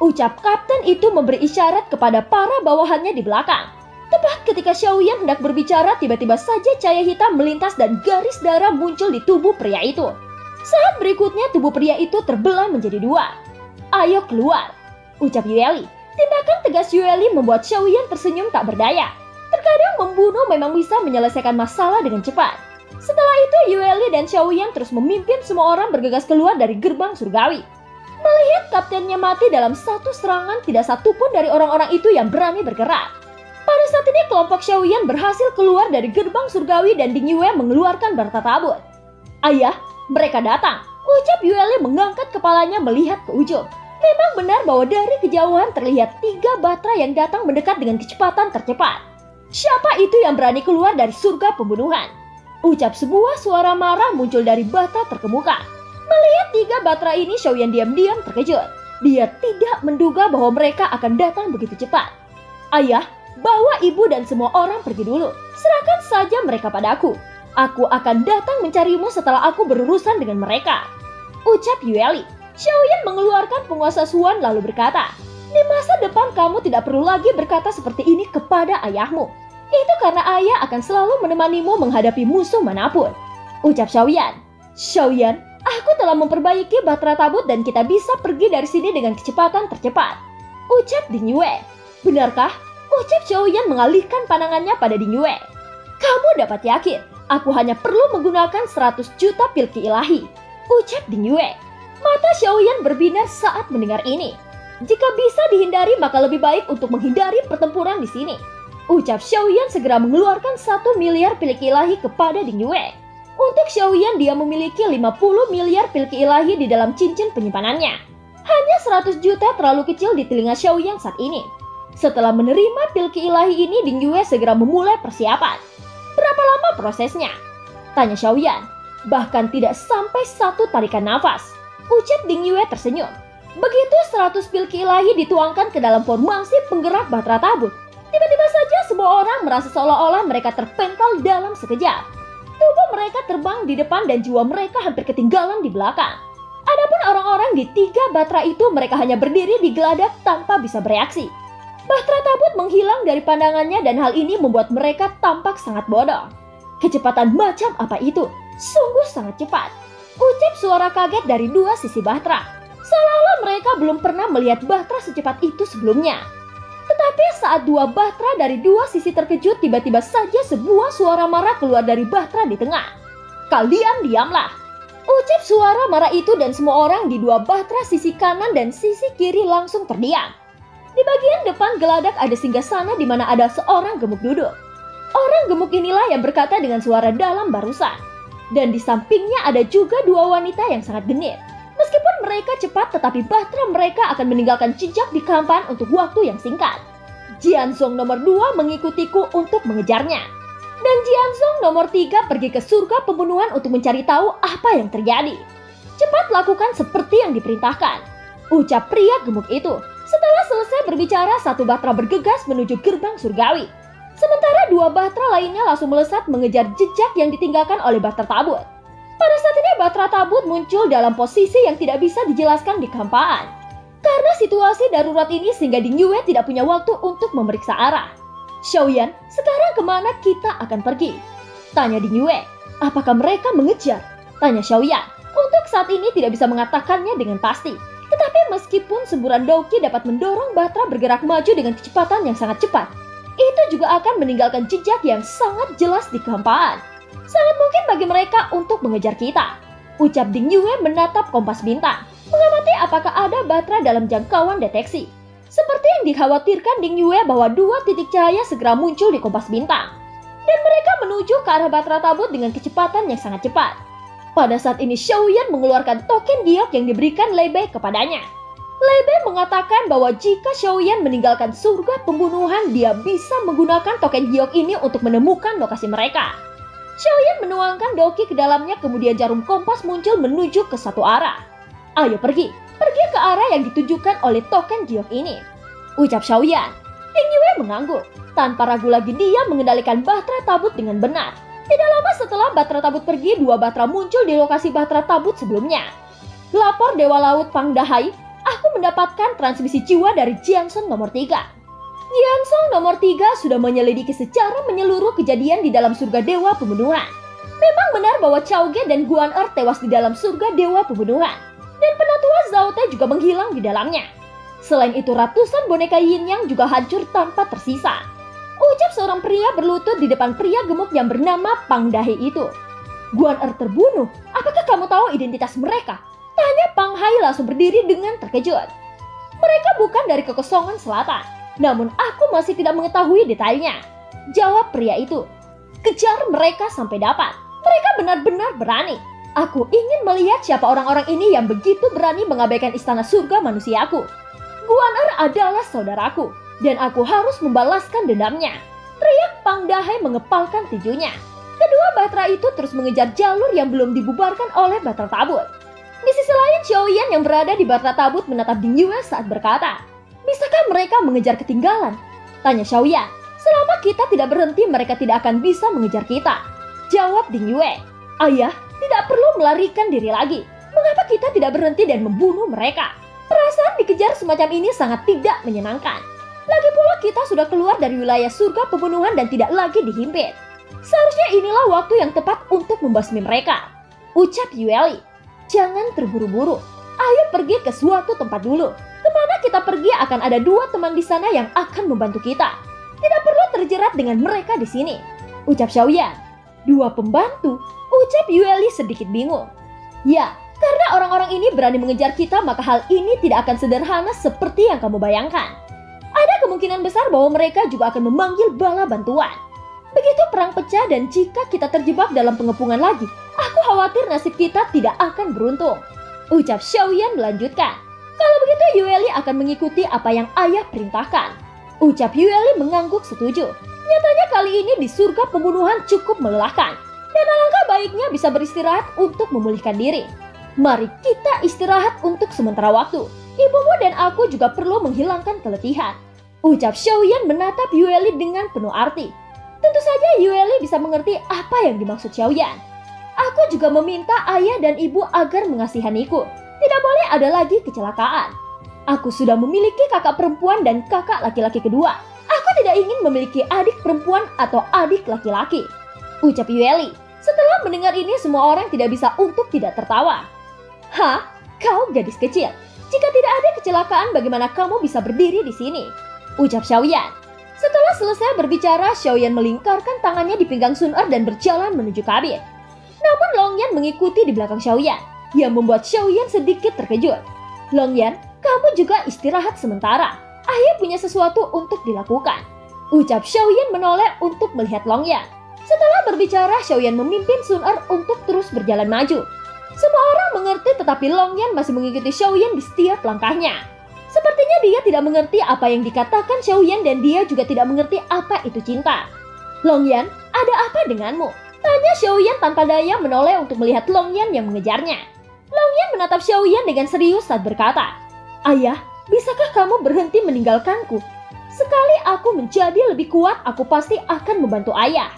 ucap kapten itu memberi isyarat kepada para bawahannya di belakang. Tepat ketika Xiaoyan hendak berbicara, tiba-tiba saja cahaya hitam melintas dan garis darah muncul di tubuh pria itu. Saat berikutnya tubuh pria itu terbelah menjadi dua. Ayo keluar, ucap Yueli. Tindakan tegas Yueli membuat Xiaoyan tersenyum tak berdaya. Terkadang membunuh memang bisa menyelesaikan masalah dengan cepat. Setelah itu Yueli dan Xiaoyan terus memimpin semua orang bergegas keluar dari gerbang surgawi. Melihat kaptennya mati dalam satu serangan, tidak satupun dari orang-orang itu yang berani bergerak. Pada saat ini kelompok Xiaoyan berhasil keluar dari gerbang surgawi dan Ding Yue mengeluarkan Bahtera Tabut. Ayah, mereka datang, ucap Yueli mengangkat kepalanya melihat ke ujung. Memang benar bahwa dari kejauhan terlihat 3 Bahtera yang datang mendekat dengan kecepatan tercepat. Siapa itu yang berani keluar dari surga pembunuhan? Ucap sebuah suara marah muncul dari Bahtera terkemuka. Melihat 3 Bahtera ini, Xiaoyan diam-diam terkejut. Dia tidak menduga bahwa mereka akan datang begitu cepat. Ayah, bawa ibu dan semua orang pergi dulu. Serahkan saja mereka padaku. Aku akan datang mencarimu setelah aku berurusan dengan mereka, ucap Yueli. Xiaoyan mengeluarkan penguasa Suan lalu berkata, di masa depan kamu tidak perlu lagi berkata seperti ini kepada ayahmu. Itu karena ayah akan selalu menemanimu menghadapi musuh manapun, ucap Xiaoyan. Xiaoyan, aku telah memperbaiki Bahtera Tabut dan kita bisa pergi dari sini dengan kecepatan tercepat, ucap Ding Yue. Benarkah? Ucap Xiaoyan mengalihkan pandangannya pada Ding Yue. Kamu dapat yakin, aku hanya perlu menggunakan 100 juta pilki ilahi, ucap Ding Yue. Mata Xiaoyan berbinar saat mendengar ini. Jika bisa dihindari, maka lebih baik untuk menghindari pertempuran di sini, ucap Xiaoyan segera mengeluarkan 1 miliar pilki ilahi kepada Ding Yue. Untuk Xiaoyan, dia memiliki 50 miliar pilki ilahi di dalam cincin penyimpanannya. Hanya 100 juta terlalu kecil di telinga Xiaoyan saat ini. Setelah menerima pilki ilahi ini, Ding Yue segera memulai persiapan. Berapa lama prosesnya? Tanya Xiaoyan. Bahkan tidak sampai 1 tarikan nafas, ucap Ding Yue tersenyum. Begitu 100 pilki ilahi dituangkan ke dalam formasi penggerak Bahtera Tabut, tiba-tiba saja semua orang merasa seolah-olah mereka terpental dalam sekejap. Tubuh mereka terbang di depan dan jiwa mereka hampir ketinggalan di belakang. Adapun orang-orang di 3 Bahtera itu, mereka hanya berdiri di geladak tanpa bisa bereaksi. Bahtera Tabut menghilang dari pandangannya dan hal ini membuat mereka tampak sangat bodoh. Kecepatan macam apa itu? Sungguh sangat cepat, ucap suara kaget dari 2 sisi Bahtera. Seolah-olah mereka belum pernah melihat Bahtera secepat itu sebelumnya. Tetapi saat 2 Bahtera dari 2 sisi terkejut, tiba-tiba saja sebuah suara marah keluar dari Bahtera di tengah. Kalian diamlah, ucap suara marah itu dan semua orang di 2 Bahtera sisi kanan dan sisi kiri langsung terdiam. Di bagian depan geladak ada singgasana di mana ada seorang gemuk duduk. Orang gemuk inilah yang berkata dengan suara dalam barusan. Dan di sampingnya ada juga 2 wanita yang sangat genit. Meskipun mereka cepat, tetapi Bahtera mereka akan meninggalkan jejak di Kampan untuk waktu yang singkat. Jianzong nomor 2 mengikutiku untuk mengejarnya. Dan Jianzong nomor 3 pergi ke surga pembunuhan untuk mencari tahu apa yang terjadi. Cepat lakukan seperti yang diperintahkan, ucap pria gemuk itu. Setelah selesai berbicara, 1 Bahtera bergegas menuju gerbang surgawi. Sementara 2 Bahtera lainnya langsung melesat mengejar jejak yang ditinggalkan oleh Bahtera Tabut. Pada saat ini Bahtera Tabut muncul dalam posisi yang tidak bisa dijelaskan di Kampaan. Karena situasi darurat ini sehingga Ding Yue tidak punya waktu untuk memeriksa arah. Xiaoyan, sekarang kemana kita akan pergi? Tanya Ding Yue. Apakah mereka mengejar? Tanya Xiaoyan. Untuk saat ini tidak bisa mengatakannya dengan pasti. Tetapi meskipun semburan Doki dapat mendorong Batra bergerak maju dengan kecepatan yang sangat cepat, itu juga akan meninggalkan jejak yang sangat jelas di kehampaan. Sangat mungkin bagi mereka untuk mengejar kita. Ucap Ding Yue menatap kompas bintang, mengamati apakah ada Batra dalam jangkauan deteksi. Seperti yang dikhawatirkan Ding Yue bahwa 2 titik cahaya segera muncul di kompas bintang. Dan mereka menuju ke arah Batra Tabut dengan kecepatan yang sangat cepat. Pada saat ini Xiaoyan mengeluarkan token giok yang diberikan Lei Bei kepadanya. Lei Bei mengatakan bahwa jika Xiaoyan meninggalkan surga pembunuhan, dia bisa menggunakan token giok ini untuk menemukan lokasi mereka. Xiaoyan menuangkan Doki ke dalamnya, kemudian jarum kompas muncul menuju ke satu arah. Ayo pergi ke arah yang ditujukan oleh token giok ini, ucap Xiaoyan. Ding Yue mengangguk. Tanpa ragu lagi dia mengendalikan Batra Tabut dengan benar. Tidak lama setelah Batra Tabut pergi, 2 Batra muncul di lokasi Batra Tabut sebelumnya. Lapor Dewa Laut Pangdahai, aku mendapatkan transmisi jiwa dari Jiansong nomor 3. Jiansong nomor 3 sudah menyelidiki secara menyeluruh kejadian di dalam surga Dewa Pembunuhan. Memang benar bahwa Chao Ge dan Guan Er tewas di dalam surga Dewa Pembunuhan. Dan penatua Zhao Te juga menghilang di dalamnya. Selain itu ratusan boneka Yin Yang juga hancur tanpa tersisa, ucap seorang pria berlutut di depan pria gemuk yang bernama Pang Dahe itu. Guan Er terbunuh, apakah kamu tahu identitas mereka? Tanya Pang Hai langsung berdiri dengan terkejut. Mereka bukan dari kekosongan selatan, namun aku masih tidak mengetahui detailnya, jawab pria itu. Kejar mereka sampai dapat, mereka benar-benar berani. Aku ingin melihat siapa orang-orang ini yang begitu berani mengabaikan istana surga manusiaku. Guan Er adalah saudaraku, dan aku harus membalaskan dendamnya, teriak Pang Dahe mengepalkan tinjunya. Kedua Batra itu terus mengejar jalur yang belum dibubarkan oleh Batra Tabut. Di sisi lain, Xiaoyan yang berada di Batra Tabut menatap Ding Yue saat berkata, bisakah mereka mengejar ketinggalan? Tanya Xiaoyan. Selama kita tidak berhenti, mereka tidak akan bisa mengejar kita, jawab Ding Yue. Ayah, tidak perlu melarikan diri lagi. Mengapa kita tidak berhenti dan membunuh mereka? Perasaan dikejar semacam ini sangat tidak menyenangkan. Lagi pula kita sudah keluar dari wilayah surga pembunuhan dan tidak lagi dihimpit. Seharusnya inilah waktu yang tepat untuk membasmi mereka, ucap Yueli. Jangan terburu-buru. Ayo pergi ke suatu tempat dulu. Kemana kita pergi akan ada 2 teman di sana yang akan membantu kita. Tidak perlu terjerat dengan mereka di sini, ucap Xiaoyan. 2 pembantu, ucap Yueli sedikit bingung. Ya, karena orang-orang ini berani mengejar kita, maka hal ini tidak akan sederhana seperti yang kamu bayangkan. Ada kemungkinan besar bahwa mereka juga akan memanggil bala bantuan. Begitu perang pecah dan jika kita terjebak dalam pengepungan lagi, aku khawatir nasib kita tidak akan beruntung, ucap Xiaoyan melanjutkan. Kalau begitu Yueli akan mengikuti apa yang ayah perintahkan, ucap Yueli mengangguk setuju. Nyatanya kali ini di surga pembunuhan cukup melelahkan, dan alangkah baiknya bisa beristirahat untuk memulihkan diri. Mari kita istirahat untuk sementara waktu. Ibumu dan aku juga perlu menghilangkan keletihan, ucap Xiaoyan menatap Yueli dengan penuh arti. Tentu saja Yueli bisa mengerti apa yang dimaksud Xiaoyan. Aku juga meminta ayah dan ibu agar mengasihaniku. Tidak boleh ada lagi kecelakaan. Aku sudah memiliki kakak perempuan dan kakak laki-laki kedua. Aku tidak ingin memiliki adik perempuan atau adik laki-laki, ucap Yueli. Setelah mendengar ini, semua orang tidak bisa untuk tidak tertawa. Hah? Kau gadis kecil. Jika tidak ada kecelakaan, bagaimana kamu bisa berdiri di sini? Ucap Xiaoyan. Setelah selesai berbicara, Xiaoyan melingkarkan tangannya di pinggang Sun Er dan berjalan menuju kabin. Namun Longyan mengikuti di belakang Xiaoyan, yang membuat Xiaoyan sedikit terkejut. Longyan, kamu juga istirahat sementara. Ayah punya sesuatu untuk dilakukan, ucap Xiaoyan menoleh untuk melihat Longyan. Setelah berbicara, Xiaoyan memimpin Sun Er untuk terus berjalan maju. Semua orang mengerti, tetapi Longyan masih mengikuti Xiaoyan di setiap langkahnya. Sepertinya dia tidak mengerti apa yang dikatakan Xiaoyan dan dia juga tidak mengerti apa itu cinta. Longyan, ada apa denganmu? Tanya Xiaoyan tanpa daya menoleh untuk melihat Longyan yang mengejarnya. Longyan menatap Xiaoyan dengan serius saat berkata, Ayah, bisakah kamu berhenti meninggalkanku? Sekali aku menjadi lebih kuat, aku pasti akan membantu ayah,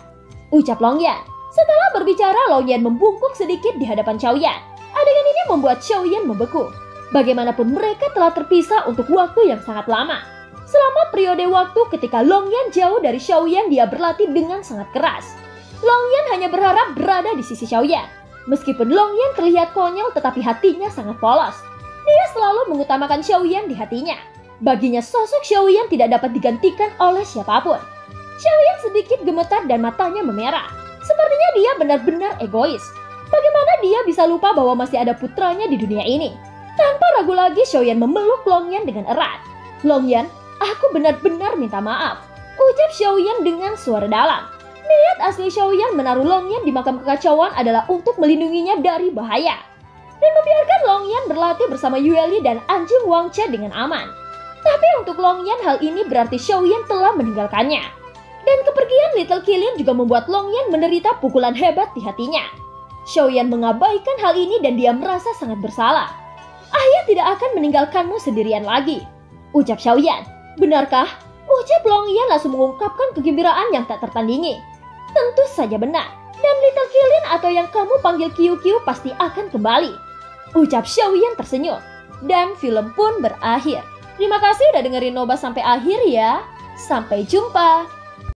ucap Longyan. Setelah berbicara, Longyan membungkuk sedikit di hadapan Xiaoyan. Adegan ini membuat Xiaoyan membeku. Bagaimanapun mereka telah terpisah untuk waktu yang sangat lama. Selama periode waktu ketika Longyan jauh dari Xiaoyan, dia berlatih dengan sangat keras. Longyan hanya berharap berada di sisi Xiaoyan. Meskipun Longyan terlihat konyol, tetapi hatinya sangat polos. Dia selalu mengutamakan Xiaoyan di hatinya. Baginya sosok Xiaoyan tidak dapat digantikan oleh siapapun. Xiaoyan sedikit gemetar dan matanya memerah. Sepertinya dia benar-benar egois. Bagaimana dia bisa lupa bahwa masih ada putranya di dunia ini? Tanpa ragu lagi, Xiaoyan memeluk Longyan dengan erat. "Longyan, aku benar-benar minta maaf," ucap Xiaoyan dengan suara dalam. Niat asli Xiaoyan menaruh Longyan di makam kekacauan adalah untuk melindunginya dari bahaya dan membiarkan Longyan berlatih bersama Yueli dan anjing Wangche dengan aman. Tapi untuk Longyan hal ini berarti Xiaoyan telah meninggalkannya. Dan kepergian Little Qilin juga membuat Longyan menderita pukulan hebat di hatinya. Xiaoyan mengabaikan hal ini dan dia merasa sangat bersalah. "Ayah tidak akan meninggalkanmu sendirian lagi," ucap Xiaoyan. "Benarkah?" Ucap Longyan langsung mengungkapkan kegembiraan yang tak tertandingi. "Tentu saja benar. Dan Little Qilin atau yang kamu panggil Qiu pasti akan kembali," ucap Xiaoyan tersenyum. Dan film pun berakhir. Terima kasih udah dengerin Noba sampai akhir ya. Sampai jumpa.